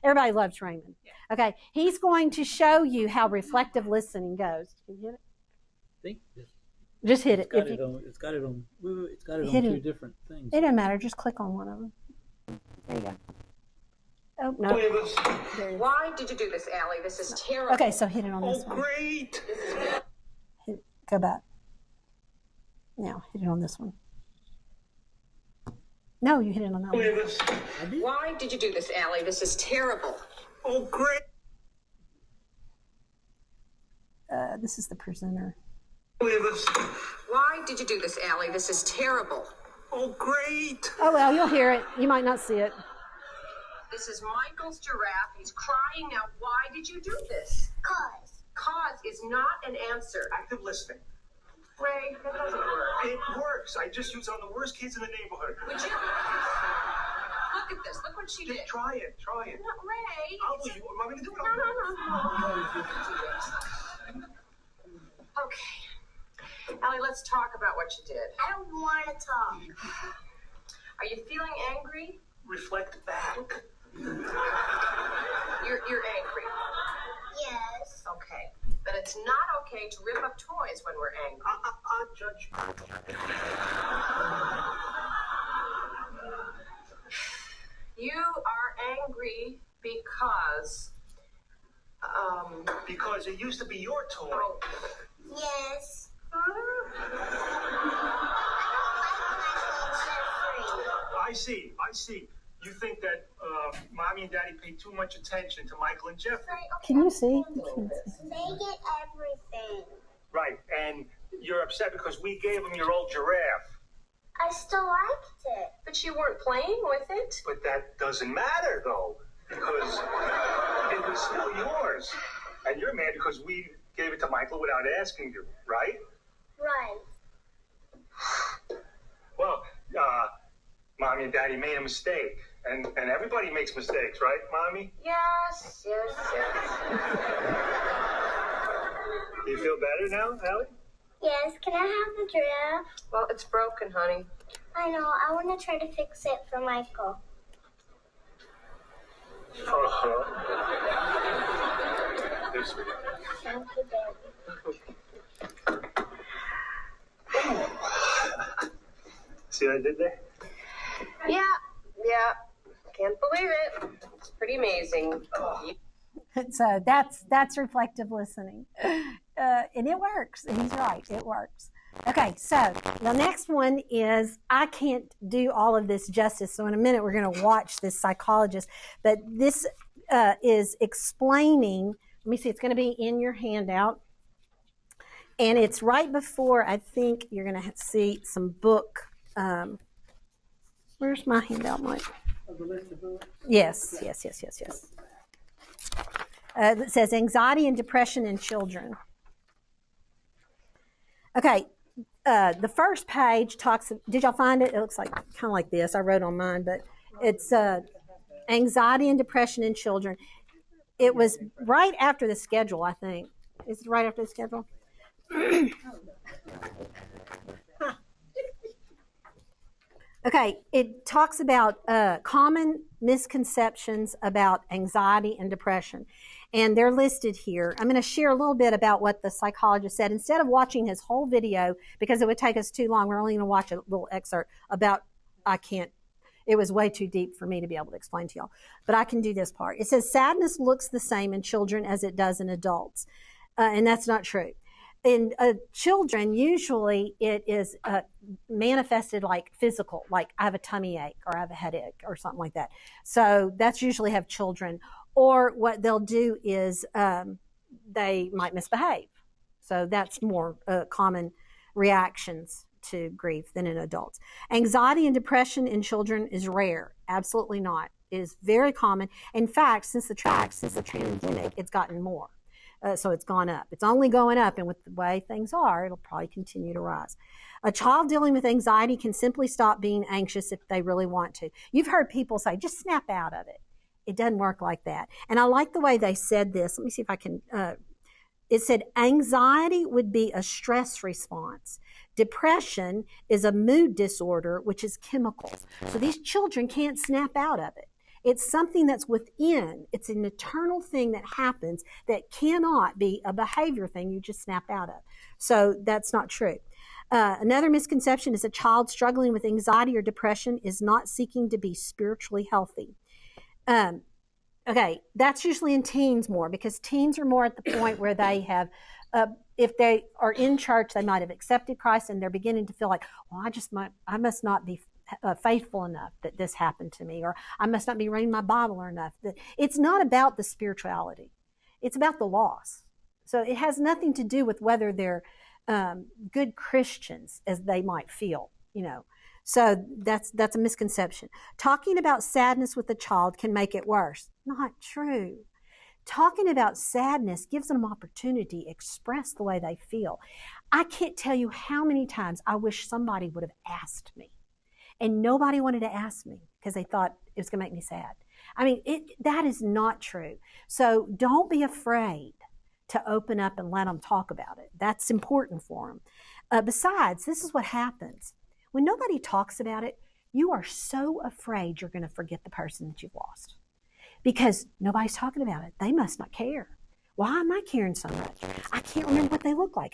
Everybody loves Raymond. Okay, he's going to show you how reflective listening goes. Can you hit it? Think Just hit it. it's got it on two different things. It doesn't matter. Just click on one of them. There you go. Oh, no. Why did you do this, Allie? This is terrible. Okay, so hit it on this one. Great! Go back. Now, hit it on this one. No, you hit it on that one. Why did you do this, Allie? This is terrible. Oh, great! This is the presenter. Why did you do this, Allie? This is terrible. Oh, great! Oh, well, you'll hear it. You might not see it. This is Michael's giraffe. He's crying now. Why did you do this? Cause is not an answer. Active listening. Ray, that doesn't work. It works. I just use it on the worst kids in the neighborhood. Would you? Look at this. Look what she did. Just try it. No, Ray. I'll do you. Want me to do it? No. Okay. Allie, let's talk about what you did. I don't want to talk. Are you feeling angry? Reflect back. You're angry. Yes. Okay. But it's not okay to rip up toys when we're angry. Judge. You are angry because Because it used to be your toy. oh, Yes. huh? I see. You think that Mommy and Daddy pay too much attention to Michael and Jeffrey. Can you see? They get everything. Right, and you're upset because we gave them your old giraffe. I still liked it. But you weren't playing with it. But that doesn't matter, though, because it was still yours. And you're mad because we gave it to Michael without asking you, right? Right. Well, Mommy and Daddy made a mistake. And everybody makes mistakes, right, Mommy? Yes. Do you feel better now, Allie? Yes, can I have the giraffe? Well, it's broken, honey. I know, I want to try to fix it for Michael. They're sweet. Thank you, Daddy. See what I did there? Yeah. Can't believe it. It's pretty amazing. So that's reflective listening. And it works. And he's right. It works. Okay, so the next one is, I can't do all of this justice, so in a minute we're going to watch this psychologist, but this is explaining, let me see, it's going to be in your handout, and it's right before, I think you're going to see some book, where's my handout, Mike? Yes. It says anxiety and depression in children. Okay, the first page talks, did y'all find it? It looks like kind of like this. I wrote on mine, but it's anxiety and depression in children. It was right after the schedule, I think. Is it right after the schedule? Okay, it talks about common misconceptions about anxiety and depression. And they're listed here. I'm going to share a little bit about what the psychologist said. Instead of watching his whole video, because it would take us too long, we're only going to watch a little excerpt about, it was way too deep for me to be able to explain to y'all. But I can do this part. It says sadness looks the same in children as it does in adults. And that's not true. in children, usually it is manifested like physical, like I have a tummy ache or I have a headache or something like that. So that's usually have children. Or what they'll do is they might misbehave. So that's more common reactions to grief than in adults. Anxiety and depression in children is rare. Absolutely not. It is very common. In fact, since the pandemic, it's gotten more. So it's gone up. It's only going up, and with the way things are, it'll probably continue to rise. A child dealing with anxiety can simply stop being anxious if they really want to. You've heard people say, just snap out of it. It doesn't work like that. And I like the way they said this. Let me see if I can. It said anxiety would be a stress response. Depression is a mood disorder, which is chemicals. So these children can't snap out of it. It's something that's within. It's an eternal thing that happens that cannot be a behavior thing you just snap out of. So that's not true. Another misconception is a child struggling with anxiety or depression is not seeking to be spiritually healthy. Okay, that's usually in teens more, because teens are more at the point where they have, if they are in church, they might have accepted Christ and they're beginning to feel like, well, I must not be faithful enough that this happened to me, or I must not be reading my Bible enough. It's not about the spirituality. It's about the loss. So it has nothing to do with whether they're good Christians as they might feel, you know. So that's a misconception. Talking about sadness with a child can make it worse. Not true. Talking about sadness gives them an opportunity to express the way they feel. I can't tell you how many times I wish somebody would have asked me. And nobody wanted to ask me because they thought it was going to make me sad. I mean, that is not true. So don't be afraid to open up and let them talk about it. That's important for them. Besides, this is what happens. When nobody talks about it, you are so afraid you're going to forget the person that you've lost because nobody's talking about it. They must not care. Why am I caring so much? I can't remember what they look like.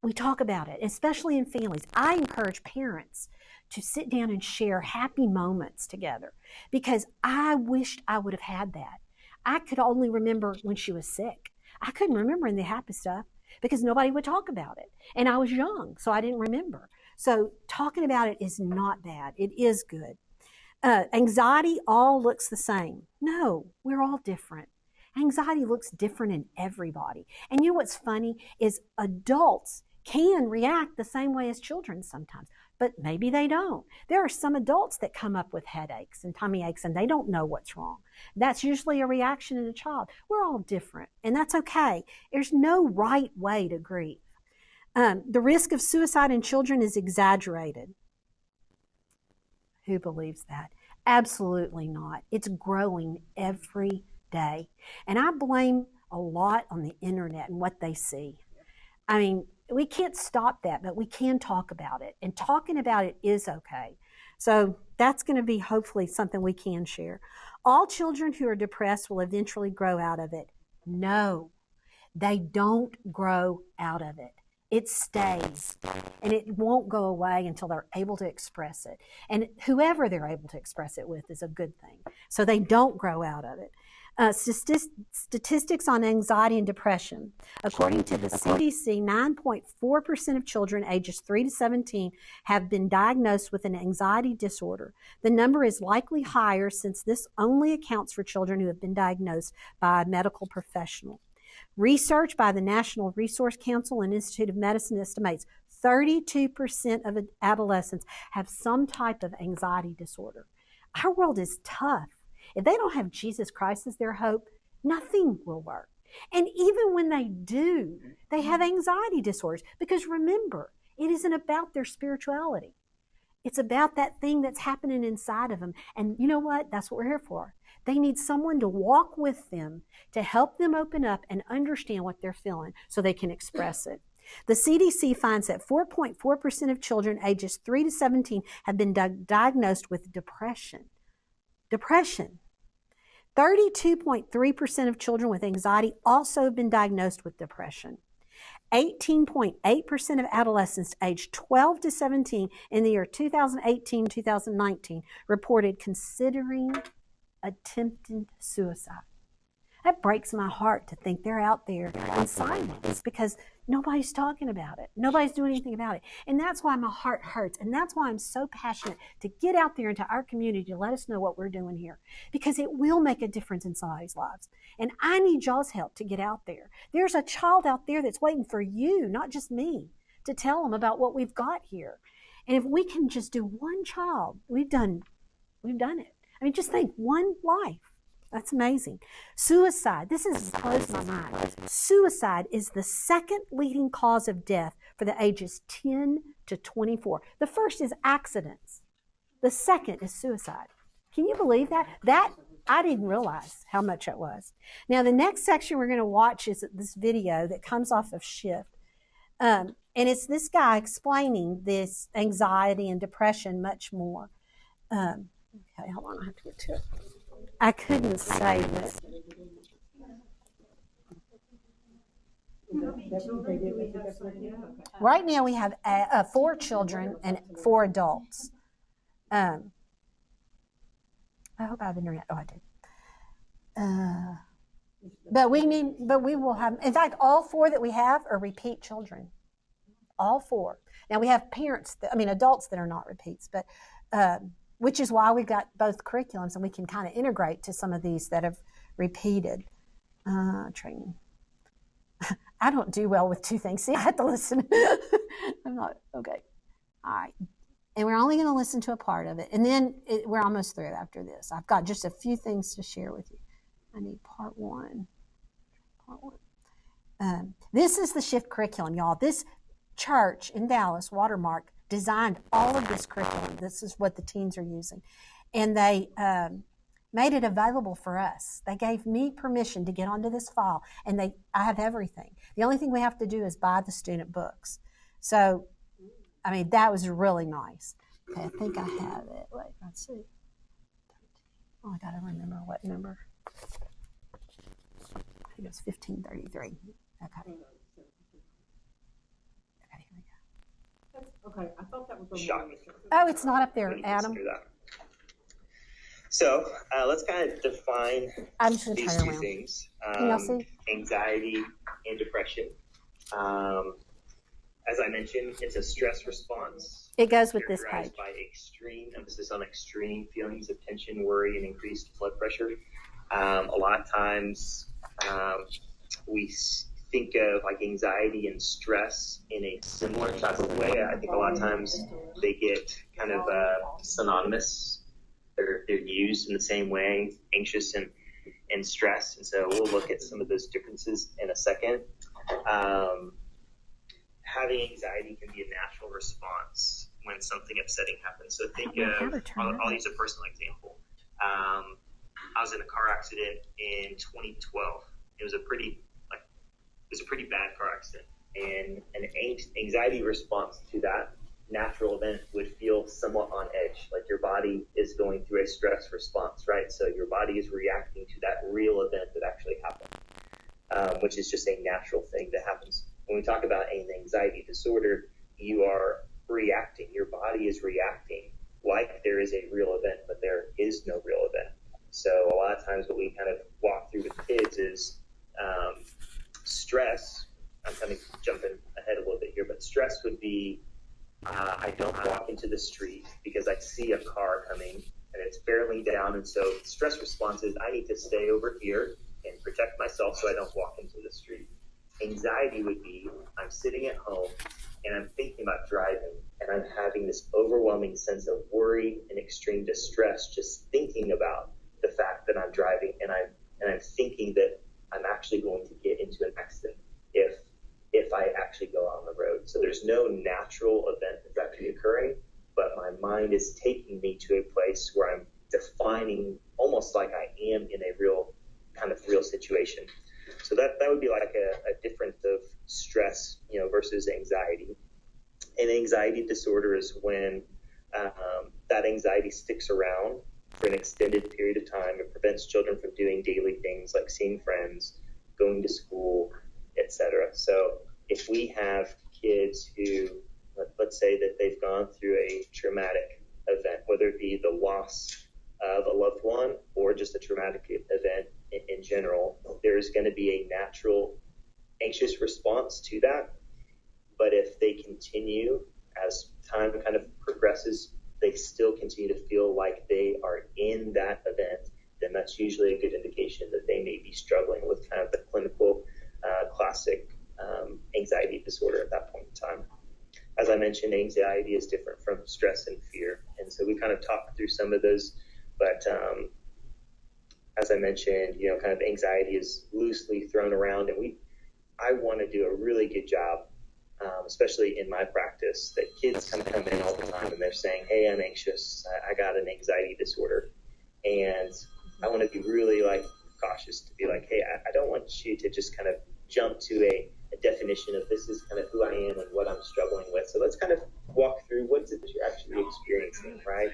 We talk about it, especially in families. I encourage parents to sit down and share happy moments together because I wished I would have had that. I could only remember when she was sick. I couldn't remember the happy stuff because nobody would talk about it. And I was young, so I didn't remember. So talking about it is not bad. It is good. Anxiety all looks the same. No, we're all different. Anxiety looks different in everybody. And you know what's funny is adults can react the same way as children sometimes, but maybe they don't. There are some adults that come up with headaches and tummy aches and they don't know what's wrong. That's usually a reaction in a child. We're all different, and that's okay. There's no right way to grieve. The risk of suicide in children is exaggerated. Who believes that? Absolutely not. It's growing every day. And I blame a lot on the internet and what they see. I mean, we can't stop that, but we can talk about it. And talking about it is okay. So that's going to be hopefully something we can share. All children who are depressed will eventually grow out of it. No, they don't grow out of it. It stays, and it won't go away until they're able to express it. And whoever they're able to express it with is a good thing. So they don't grow out of it. Statistics on anxiety and depression. According to the CDC, 9.4% of children ages 3 to 17 have been diagnosed with an anxiety disorder. The number is likely higher since this only accounts for children who have been diagnosed by a medical professional. Research by the National Resource Council and Institute of Medicine estimates 32% of adolescents have some type of anxiety disorder. Our world is tough. If they don't have Jesus Christ as their hope, nothing will work. And even when they do, they have anxiety disorders. Because remember, it isn't about their spirituality. It's about that thing that's happening inside of them. And you know what? That's what we're here for. They need someone to walk with them to help them open up and understand what they're feeling so they can express it. The CDC finds that 4.4% of children ages 3 to 17 have been diagnosed with depression. Depression. 32.3% of children with anxiety also have been diagnosed with depression. 18.8% of adolescents aged 12 to 17 in the year 2018-2019 reported considering attempted suicide. That breaks my heart to think they're out there in silence because nobody's talking about it. Nobody's doing anything about it. And that's why my heart hurts. And that's why I'm so passionate to get out there into our community to let us know what we're doing here, because it will make a difference in somebody's lives. And I need y'all's help to get out there. There's a child out there that's waiting for you, not just me, to tell them about what we've got here. And if we can just do one child, we've done it. I mean, just think, one life. That's amazing. Suicide. This has closed my mind. Suicide is the second leading cause of death for the ages 10 to 24. The first is accidents. The second is suicide. Can you believe that? That I didn't realize how much it was. Now, the next section we're going to watch is this video that comes off of Shift. And it's this guy explaining this anxiety and depression much more. Okay, hold on. I have to get to it. I couldn't say this. Right now we have 4 children and 4 adults. I hope I have internet. Oh, I did. But we will have, in fact, all 4 that we have are repeat children. All 4. Now we have adults that are not repeats, but which is why we've got both curriculums, and we can kind of integrate to some of these that have repeated. Training. I don't do well with 2 things. See, I have to listen. I'm not, okay. All right. And we're only going to listen to a part of it. And then we're almost through after this. I've got just a few things to share with you. I need part 1. This is the Shift curriculum, y'all. This church in Dallas, Watermark, designed all of this curriculum. This is what the teens are using. And they made it available for us. They gave me permission to get onto this file, and I have everything. The only thing we have to do is buy the student books. So, I mean, that was really nice. Okay, I think I have it. Wait, let's see. Oh, I got to remember what number. I think it was 1533. Okay. Okay, I thought that was Shocking. Oh, it's not up there, Adam. So let's kind of define these 2 things: Can y'all see? anxiety and depression. As I mentioned, it's a stress response. It goes with this page. By extreme emphasis on extreme feelings of tension, worry, and increased blood pressure. A lot of times we think of like anxiety and stress in a similar type of way. I think a lot of times they get kind of synonymous. They're used in the same way, anxious and stress. And so we'll look at some of those differences in a second. Having anxiety can be a natural response when something upsetting happens. So think of, I'll use a personal example. I was in a car accident in 2012. It was a pretty bad car accident, and an anxiety response to that natural event would feel somewhat on edge, like your body is going through a stress response, right? So your body is reacting to that real event that actually happened, which is just a natural thing that happens. When we talk about an anxiety disorder, you are reacting. Your body is reacting like there is a real event, but there is no real event. So a lot of times what we kind of walk through with kids is stress. I'm kind of jumping ahead a little bit here, but stress would be I don't walk into the street because I see a car coming and it's barreling down, and so stress response is I need to stay over here and protect myself so I don't walk into the street. Anxiety would be I'm sitting at home and I'm thinking about driving, and I'm having this overwhelming sense of worry and extreme distress just thinking about the fact that I'm driving, and I'm thinking that I'm actually going to get into an accident if I actually go out on the road. So there's no natural event that's actually occurring, but my mind is taking me to a place where I'm defining almost like I am in a real situation. So that would be like a difference of stress, versus anxiety. An anxiety disorder is when that anxiety sticks around for an extended period of time. It prevents children from doing daily things like seeing friends, going to school, etc. So if we have kids who, let's say that they've gone through a traumatic event, whether it be the loss of a loved one or just a traumatic event in general, continue as time kind of progresses, they still continue to feel like they are in that event, then that's usually a good indication that they may be struggling with kind of the clinical classic anxiety disorder at that point in time. As I mentioned, anxiety is different from stress and fear. And so we kind of talked through some of those, but as I mentioned, kind of anxiety is loosely thrown around, and I want to do a really good job, especially in my practice, that kids kind of come in all the time and they're saying, hey, I'm anxious, I got an anxiety disorder. And I want to be really cautious to be like, hey, I don't want you to just kind of jump to a definition of this is kind of who I am and what I'm struggling with. So let's kind of walk through what is it that you're actually experiencing, right?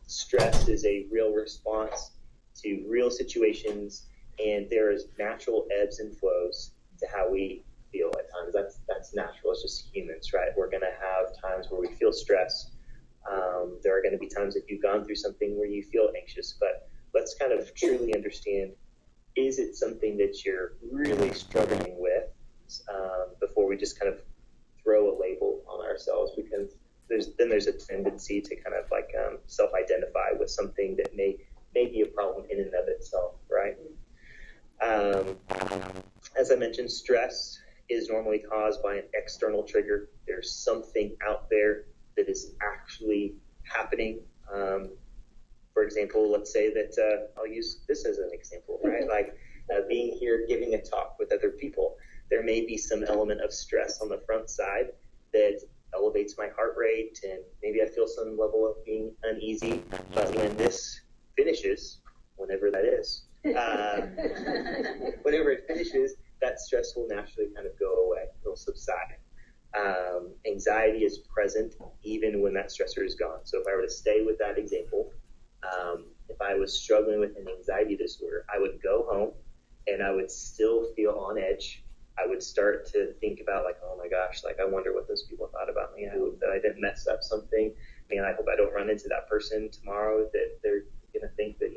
Stress is a real response to real situations, and there is natural ebbs and flows to how we feel at times. That's natural. It's just humans, right? We're going to have times where we feel stress. There are going to be times that you've gone through something where you feel anxious, but let's kind of truly understand, is it something that you're really struggling with before we just kind of throw a label on ourselves, because there's a tendency to kind of self-identify with something that may be a problem in and of itself, right? As I mentioned, stress is normally caused by an external trigger. There's something out there that is actually happening. For example, let's say that I'll use this as an example, right? Being here, giving a talk with other people, there may be some element of stress on the front side that elevates my heart rate, and maybe I feel some level of being uneasy. But when this finishes, whenever that is, whenever it finishes, that stress will naturally kind of go away. It'll subside. Anxiety is present even when that stressor is gone. So if I were to stay with that example, if I was struggling with an anxiety disorder, I would go home and I would still feel on edge. I would start to think about oh my gosh, I wonder what those people thought about me. I hope that I didn't mess up something. I hope I don't run into that person tomorrow that they're going to think that,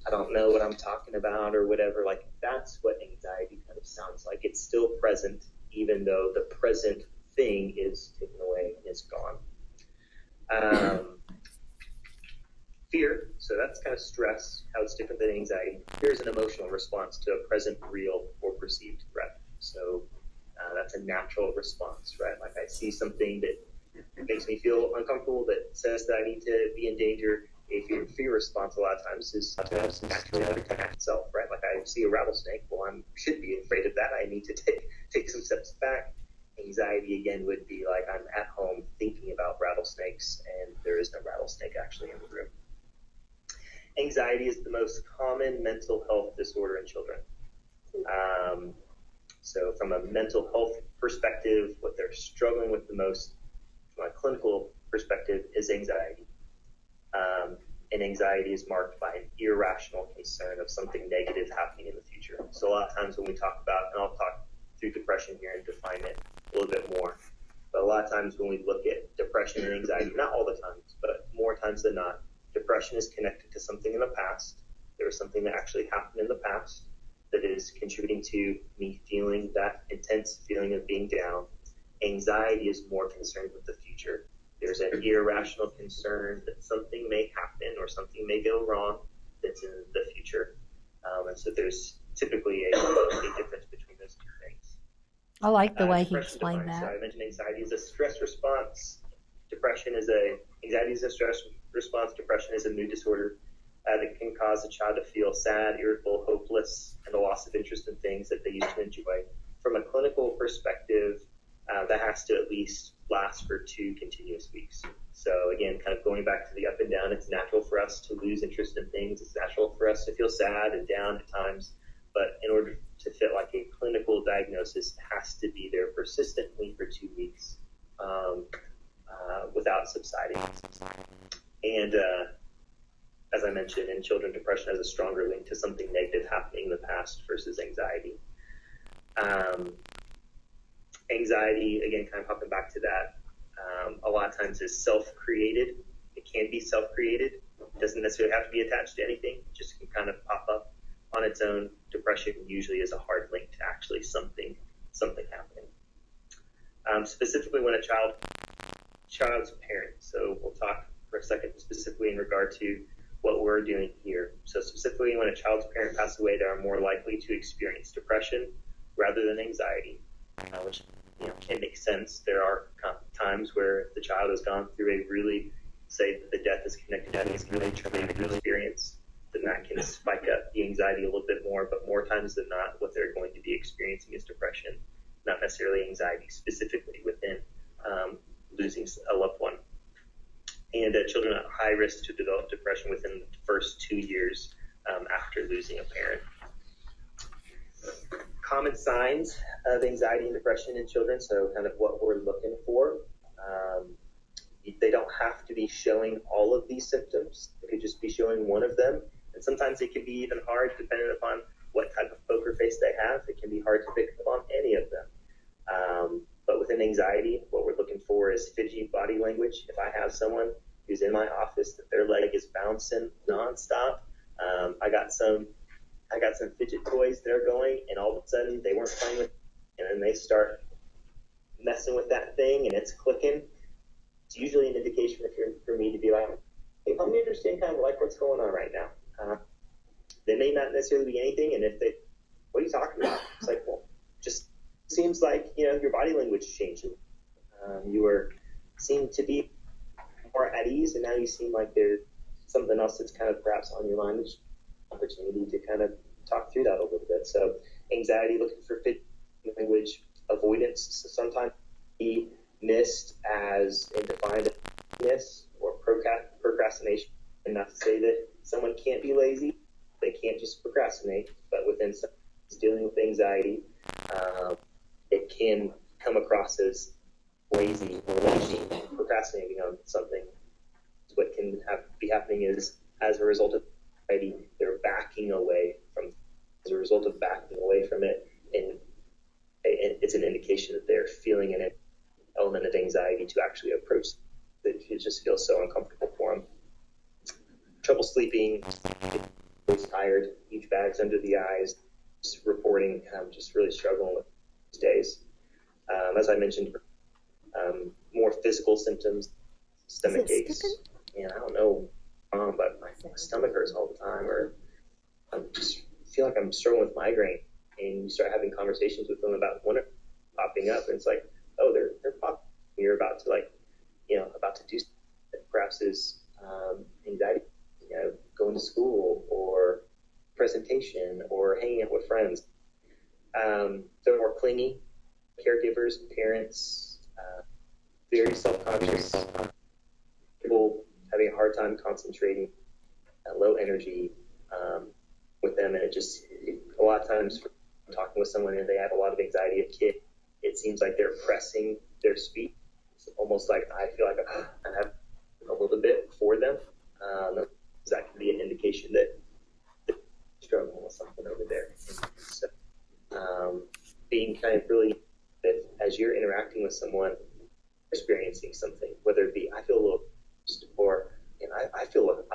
I don't know what I'm talking about or whatever. That's what anxiety kind of sounds like. It's still present, even though the present thing is taken away and is gone. Fear, so that's kind of stress, how it's different than anxiety. Fear is an emotional response to a present, real, or perceived threat. So that's a natural response, right? I see something that makes me feel uncomfortable, that says that I need to be in danger. A fear response a lot of times is to naturally protect itself, right? I see a rattlesnake, well, I should be afraid of that. I need to take some steps back. Anxiety, again, would be I'm at home thinking about rattlesnakes, and there is no rattlesnake actually in the room. Anxiety is the most common mental health disorder in children. So from a mental health perspective, what they're struggling with the most from a clinical perspective is anxiety. And anxiety is marked by an irrational concern of something negative happening in the future. So a lot of times when we talk about, and I'll talk through depression here and define it a little bit more, but a lot of times when we look at depression and anxiety, not all the times, but more times than not, depression is connected to something in the past. There was something that actually happened in the past that is contributing to me feeling that intense feeling of being down. Anxiety is more concerned with the future. There's an irrational concern that something may happen or something may go wrong that's in the future. And so there's typically a difference between those two things. I like the way he explained that. So I mentioned anxiety is a stress response. Anxiety is a stress response. Depression is a mood disorder that can cause a child to feel sad, irritable, hopeless, and a loss of interest in things that they used to enjoy. From a clinical perspective, that has to at least last for 2 continuous weeks. So again, kind of going back to the up and down, it's natural for us to lose interest in things. It's natural for us to feel sad and down at times. But in order to fit a clinical diagnosis, it has to be there persistently for 2 weeks without subsiding. And as I mentioned, in children, depression has a stronger link to something negative happening in the past versus anxiety. Anxiety, again, kind of hopping back to that, a lot of times is self-created. It can be self-created. It doesn't necessarily have to be attached to anything. It just can kind of pop up on its own. Depression usually is a hard link to actually something happening. specifically when a child's parent. So we'll talk for a second specifically in regard to what we're doing here. So specifically when a child's parent passes away, they are more likely to experience depression rather than anxiety, which can make sense. There are times where the child has gone through a really, say that the death is connected to a really traumatic experience, then that can spike up the anxiety a little bit more, but more times than not, what they're going to be experiencing is depression, not necessarily anxiety, specifically within losing a loved one. And children at high risk to develop depression within the first 2 years after losing a parent. Common signs of anxiety and depression in children, so kind of what we're looking for. They don't have to be showing all of these symptoms. They could just be showing one of them. And sometimes it can be even hard, depending upon what type of poker face they have. It can be hard to pick up on any of them. But within anxiety, what we're looking for is fidgety body language. If I have someone who's in my office that their leg is bouncing nonstop, I got some fidget toys that are going, and all of a sudden they weren't playing with, and then they start messing with that thing, and it's clicking. It's usually an indication for me to be like, hey, help me understand kind of like what's going on right now. They may not necessarily be anything, and if they, what are you talking about? It's like, well, just seems like, your body language is changing. You seem to be more at ease, and now you seem like there's something else that's kind of perhaps on your mind. There's opportunity to kind of talk through that a little bit. So anxiety, looking for fit language, avoidance, sometimes be missed as a defined as or procrastination. And not to say that someone can't be lazy, they can't just procrastinate, but within dealing with anxiety, it can come across as lazy or lazy, procrastinating on something. What can be happening is, as a result of anxiety, they're backing away from. As a result of backing away from it, and it's an indication that they're feeling an element of anxiety to actually approach. That it just feels so uncomfortable for them. Trouble sleeping, always tired, huge bags under the eyes, just reporting, just really struggling with these days. As I mentioned, more physical symptoms, stomach aches. And I don't know, but my stomach hurts all the time, or I just feel like I'm struggling with migraine. And you start having conversations with them about when it popping up, and it's like, oh, they're popping. You're about to about to do something that perhaps is anxiety, going to school or presentation or hanging out with friends. They're more clingy, caregivers, parents, very self-conscious, people having a hard time concentrating, low energy with them, and a lot of times talking with someone and they have a lot of anxiety, a kid, it seems like they're pressing their speech. It's almost like I feel like I have a little bit for them. That can be an indication that they're struggling with something over there. So, being kind of really, as you're interacting with someone, experiencing something, whether it be I feel a little, or I feel like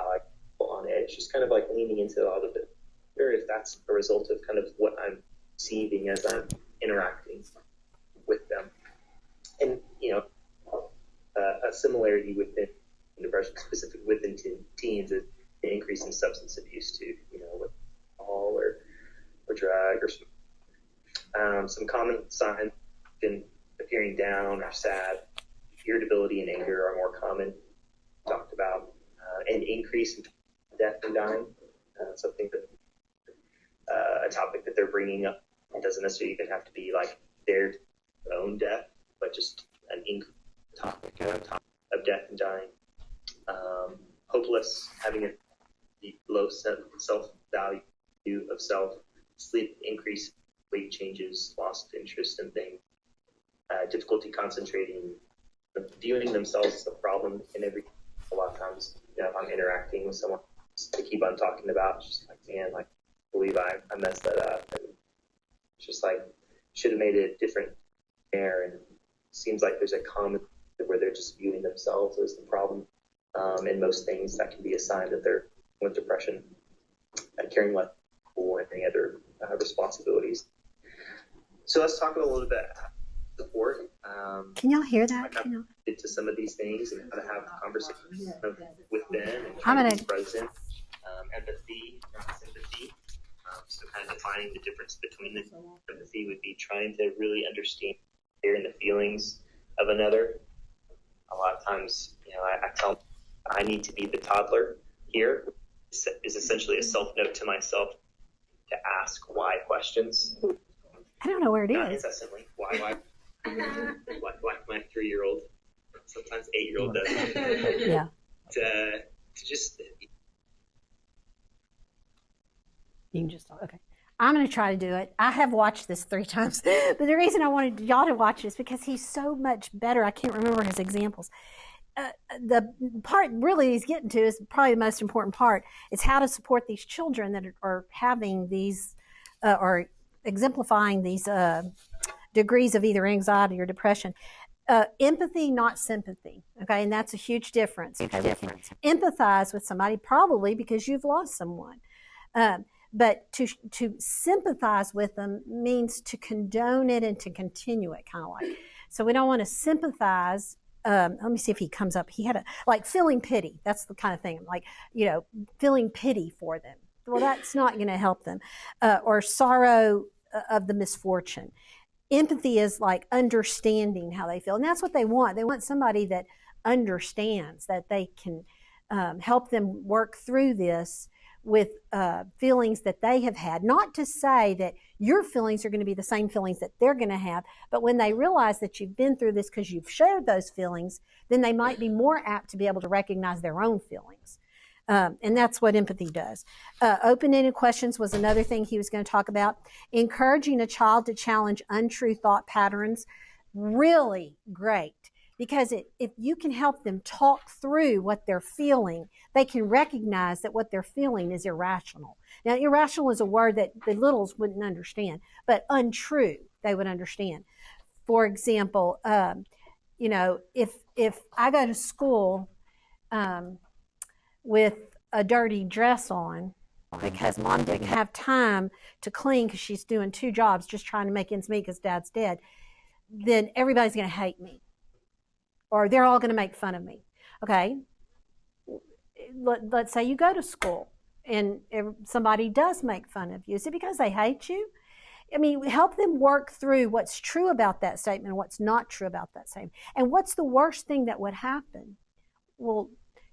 on edge, just kind of like leaning into it a little bit. Or if that's a result of kind of what I'm perceiving as I'm interacting with them. And, a similarity within depression, specifically within teens, is an increase in substance abuse too, with alcohol or drug or some common signs in appearing down or sad. Irritability and anger are more common, talked about, and increase in death and dying, something that a topic that they're bringing up. It doesn't necessarily even have to be like their own death, but just an increased topic of death and dying. Hopeless, having a low self-value of self, sleep increase, weight changes, lost interest in things, difficulty concentrating, viewing themselves as a problem in every. A lot of times, if I'm interacting with someone, to keep on talking about, it's just like, man, like, I believe I messed that up, and it's just like, should have made it different there. And it seems like there's a common where they're just viewing themselves as the problem. In most things, that can be a sign that they're with depression and caring less or any other responsibilities. So let's talk a little bit support. Can y'all hear that? I have Can y'all? to get to some of these things and how to have conversations with them and I'm try to gonna- be present, empathy and sympathy. So kind of defining the difference between the empathy would be trying to really understand the feelings of another. A lot of times, I tell them I need to be the toddler here. Is essentially a self-note to myself to ask why questions. I don't know where it Not is. incessantly. Why? Like my 3-year-old, sometimes 8-year-old does. Yeah. To just You can just talk. Okay. I'm going to try to do it. I have watched this 3 times, but the reason I wanted y'all to watch it is because he's so much better. I can't remember his examples. The part really he's getting to is probably the most important part. It's how to support these children that are having these or exemplifying these degrees of either anxiety or depression. Empathy, not sympathy. Okay, and that's a huge difference. Okay, we can empathize with somebody probably because you've lost someone. But to sympathize with them means to condone it and to continue it, kind of like. So we don't want to sympathize. Let me see if he comes up. He had feeling pity. That's the kind of thing, feeling pity for them. Well, that's not going to help them. Or sorrow of the misfortune. Empathy is like understanding how they feel. And that's what they want. They want somebody that understands, that they can help them work through this with feelings that they have had. Not to say that your feelings are going to be the same feelings that they're going to have, but when they realize that you've been through this because you've shared those feelings, then they might be more apt to be able to recognize their own feelings. And that's what empathy does. Open-ended questions was another thing he was going to talk about. Encouraging a child to challenge untrue thought patterns, really great. Because if you can help them talk through what they're feeling, they can recognize that what they're feeling is irrational. Now, irrational is a word that the littles wouldn't understand, but untrue, they would understand. For example, if I go to school with a dirty dress on because mom didn't have time to clean because she's doing 2 jobs just trying to make ends meet because dad's dead, then everybody's going to hate me. Or they're all going to make fun of me. Okay? Let's say you go to school and somebody does make fun of you. Is it because they hate you? I mean, help them work through what's true about that statement and what's not true about that statement. And what's the worst thing that would happen? Well,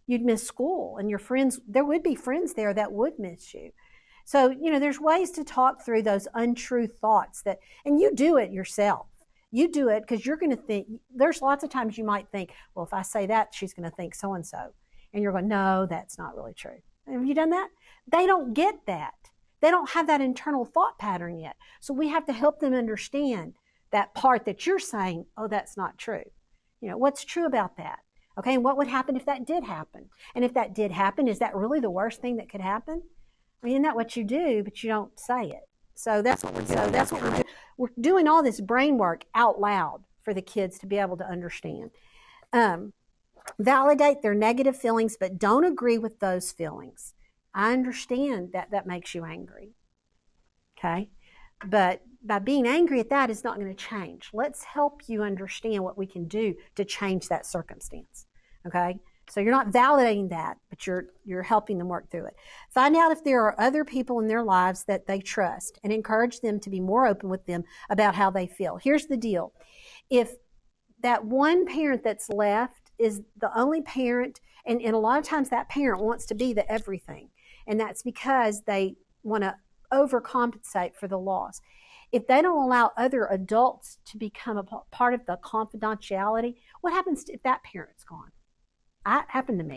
you'd miss school and your friends, there would be friends there that would miss you. So, there's ways to talk through those untrue thoughts and you do it yourself. You do it because you're going to think, there's lots of times you might think, well, if I say that, she's going to think so-and-so. And you're going, no, that's not really true. Have you done that? They don't get that. They don't have that internal thought pattern yet. So we have to help them understand that part that you're saying, oh, that's not true. What's true about that? Okay, and what would happen if that did happen? And if that did happen, is that really the worst thing that could happen? I mean, isn't that what you do, but you don't say it? So that's what we're doing. We're doing all this brain work out loud for the kids to be able to understand. Validate their negative feelings, but don't agree with those feelings. I understand that makes you angry. Okay? But by being angry at that is not going to change. Let's help you understand what we can do to change that circumstance. Okay? So you're not validating that, but you're helping them work through it. Find out if there are other people in their lives that they trust and encourage them to be more open with them about how they feel. Here's the deal. If that one parent that's left is the only parent, and a lot of times that parent wants to be the everything, and that's because they want to overcompensate for the loss. If they don't allow other adults to become a part of the confidentiality, what happens if that parent's gone? That happened to me.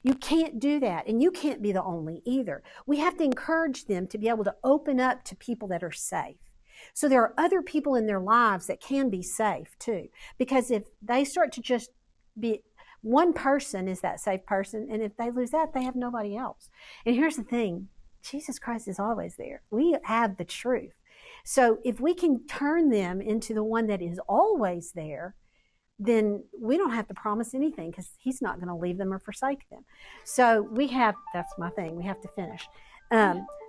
You can't do that, and you can't be the only either. We have to encourage them to be able to open up to people that are safe. So there are other people in their lives that can be safe too, because if they start to just be, one person is that safe person, and if they lose that, they have nobody else. And here's the thing, Jesus Christ is always there. We have the truth. So if we can turn them into the one that is always there, then we don't have to promise anything because he's not going to leave them or forsake them. So that's my thing, we have to finish.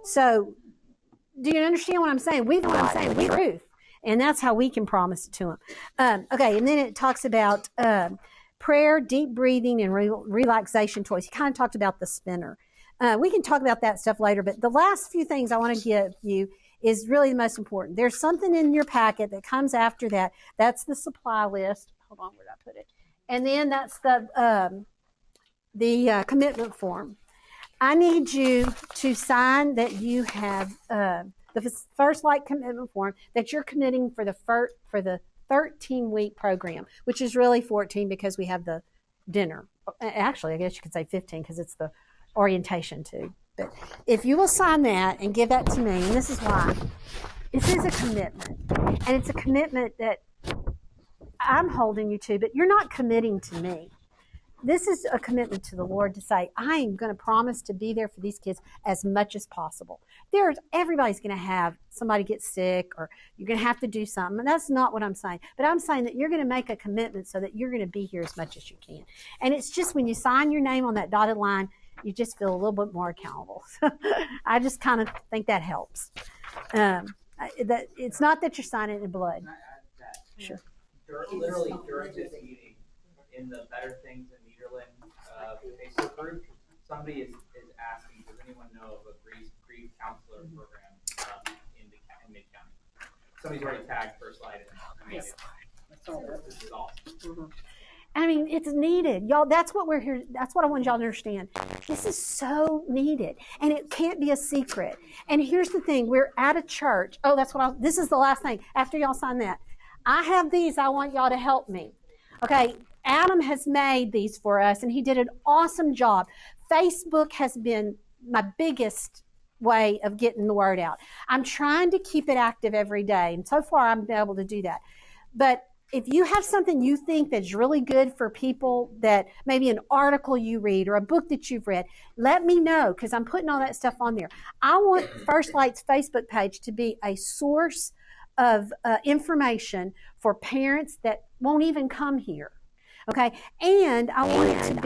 So do you understand what I'm saying? We've got the truth. And that's how we can promise it to them. Okay, and then it talks about prayer, deep breathing, and relaxation toys. He kind of talked about the spinner. We can talk about that stuff later, but the last few things I want to give you is really the most important. There's something in your packet that comes after that. That's the supply list. Hold on, where did I put it? And then that's the commitment form. I need you to sign that you have the First Light commitment form, that you're committing for the 13-week program, which is really 14 because we have the dinner. Actually, I guess you could say 15 because it's the orientation too. But if you will sign that and give that to me, and this is why. This is a commitment. And it's a commitment that I'm holding you to, but you're not committing to me. This is a commitment to the Lord to say, I am going to promise to be there for these kids as much as possible. Everybody's going to have somebody get sick, or you're going to have to do something. And that's not what I'm saying. But I'm saying that you're going to make a commitment so that you're going to be here as much as you can. And it's just when you sign your name on that dotted line, you just feel a little bit more accountable. I just kind of think that helps. That it's not that you're signing it in blood. Can I add that? Sure. Literally during this meeting, in the Better Things in Nederland Facebook group, somebody is asking, does anyone know of a grief counselor program in Mid-County? Somebody's already tagged First Light in Yes. This is awesome. I mean, it's needed. Y'all, that's what we're here. That's what I want y'all to understand. This is so needed. And it can't be a secret. And here's the thing. We're at a church. Oh, this is the last thing. After y'all sign that, I have these. I want y'all to help me. Okay. Adam has made these for us, and he did an awesome job. Facebook has been my biggest way of getting the word out. I'm trying to keep it active every day, and so far I've been able to do that. But if you have something you think that's really good for people, that maybe an article you read or a book that you've read, let me know, because I'm putting all that stuff on there. I want First Light's Facebook page to be a source of information for parents that won't even come here. Okay, and I want it to be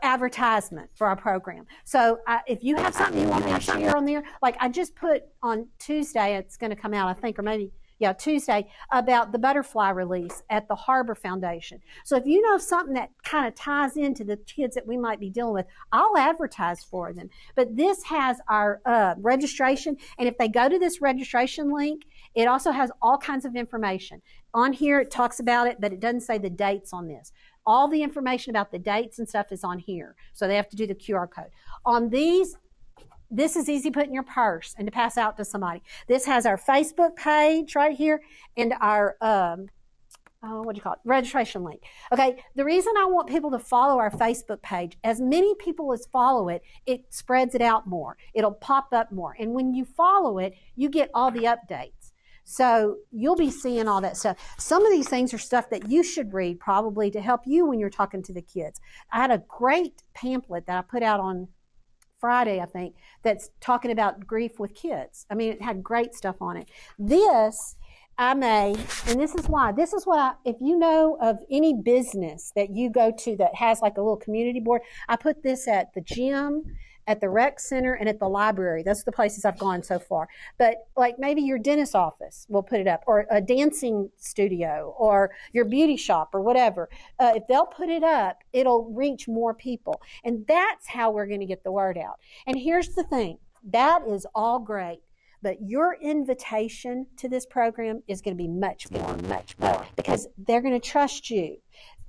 advertisement for our program. So if you have something you want me to share on there, like I just put on Tuesday, it's going to come out, I think, or maybe, Tuesday, about the butterfly release at the Harbor Foundation. So if you know something that kind of ties into the kids that we might be dealing with, I'll advertise for them. But this has our registration, and if they go to this registration link, it also has all kinds of information. On here, it talks about it, but it doesn't say the dates on this. All the information about the dates and stuff is on here. So they have to do the QR code. On these, this is easy to put in your purse and to pass out to somebody. This has our Facebook page right here and our, registration link. Okay, the reason I want people to follow our Facebook page, as many people as follow it, it spreads it out more. It'll pop up more. And when you follow it, you get all the updates. So you'll be seeing all that stuff. Some of these things are stuff that you should read probably to help you when you're talking to the kids. I had a great pamphlet that I put out on Friday, I think, that's talking about grief with kids. I mean, it had great stuff on it. This I made, and this is why. This is what if you know of any business that you go to that has like a little community board, I put this at the gym, at the rec center, and at the library. That's the places I've gone so far. But like maybe your dentist office will put it up, or a dancing studio, or your beauty shop, or whatever. If they'll put it up, it'll reach more people. And that's how we're going to get the word out. And here's the thing. That is all great. But your invitation to this program is going to be much more, because they're going to trust you.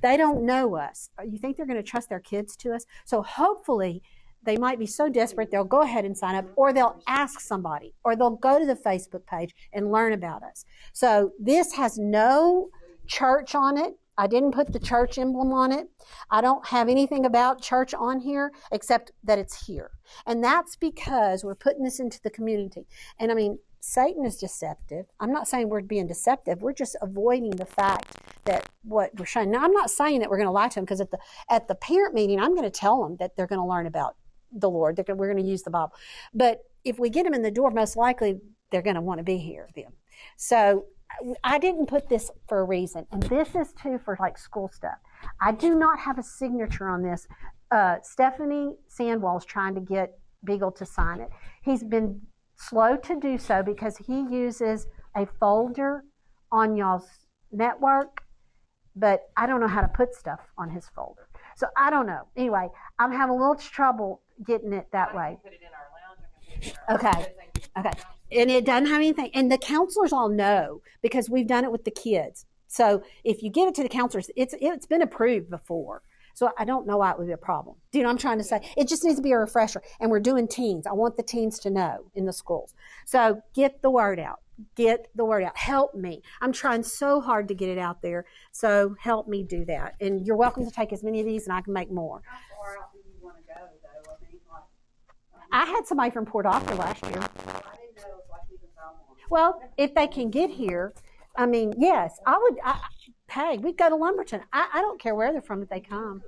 They don't know us. You think they're going to trust their kids to us? So hopefully they might be so desperate they'll go ahead and sign up, or they'll ask somebody, or they'll go to the Facebook page and learn about us. So this has no church on it. I didn't put the church emblem on it. I don't have anything about church on here except that it's here. And that's because we're putting this into the community. And I mean, Satan is deceptive. I'm not saying we're being deceptive. We're just avoiding the fact that what we're showing. Now, I'm not saying that we're going to lie to them, because at the parent meeting, I'm going to tell them that they're going to learn about the Lord. We're going to use the Bible. But if we get them in the door, most likely they're going to want to be here then. So I didn't put this for a reason. And this is too for like school stuff. I do not have a signature on this. Stephanie Sandwall is trying to get Beagle to sign it. He's been slow to do so because he uses a folder on y'all's network, but I don't know how to put stuff on his folder. So I don't know. Anyway, I'm having a little trouble getting it that way. Put it in our lounge. I can put it in our Okay. Okay. And it doesn't have anything. And the counselors all know because we've done it with the kids. So if you give it to the counselors, it's been approved before. So I don't know why it would be a problem. Do you know what I'm trying to say? It just needs to be a refresher. And we're doing teens. I want the teens to know in the schools. So get the word out. Get the word out. Help me. I'm trying so hard to get it out there. So help me do that. And you're welcome to take as many of these and I can make more. How far out do you want to go, though? I mean, like, I had somebody from Port Arthur last year. I didn't know it was like even Belmont. Well, if they can get here, I mean, yes, I would. Hey, we'd go to Lumberton. I don't care where they're from if they come.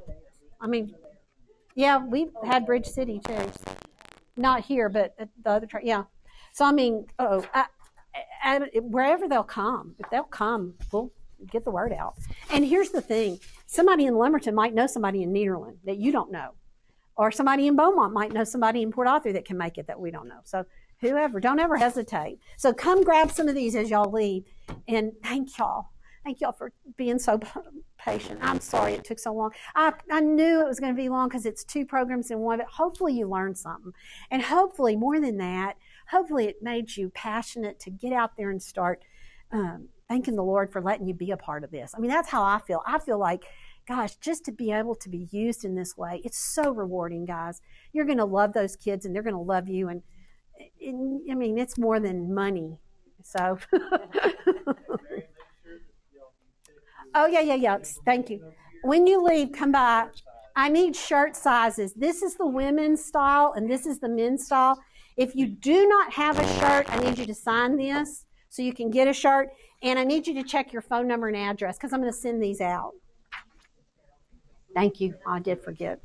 I mean, yeah, we've had Bridge City too. Not here, but at the other yeah. So I mean, wherever they'll come, if they'll come, we'll get the word out. And here's the thing: somebody in Lumberton might know somebody in Nederland that you don't know, or somebody in Beaumont might know somebody in Port Arthur that can make it that we don't know. So whoever, don't ever hesitate. So come grab some of these as y'all leave, and thank y'all. Thank y'all for being so patient. I'm sorry it took so long. I knew it was going to be long because it's 2 programs in one, but hopefully you learned something. And hopefully, more than that, hopefully it made you passionate to get out there and start thanking the Lord for letting you be a part of this. I mean, that's how I feel. I feel like, gosh, just to be able to be used in this way, it's so rewarding, guys. You're going to love those kids and they're going to love you. And I mean, it's more than money. So... Oh, yeah. Thank you. When you leave, come by. I need shirt sizes. This is the women's style, and this is the men's style. If you do not have a shirt, I need you to sign this so you can get a shirt. And I need you to check your phone number and address because I'm going to send these out. Thank you. I did forget.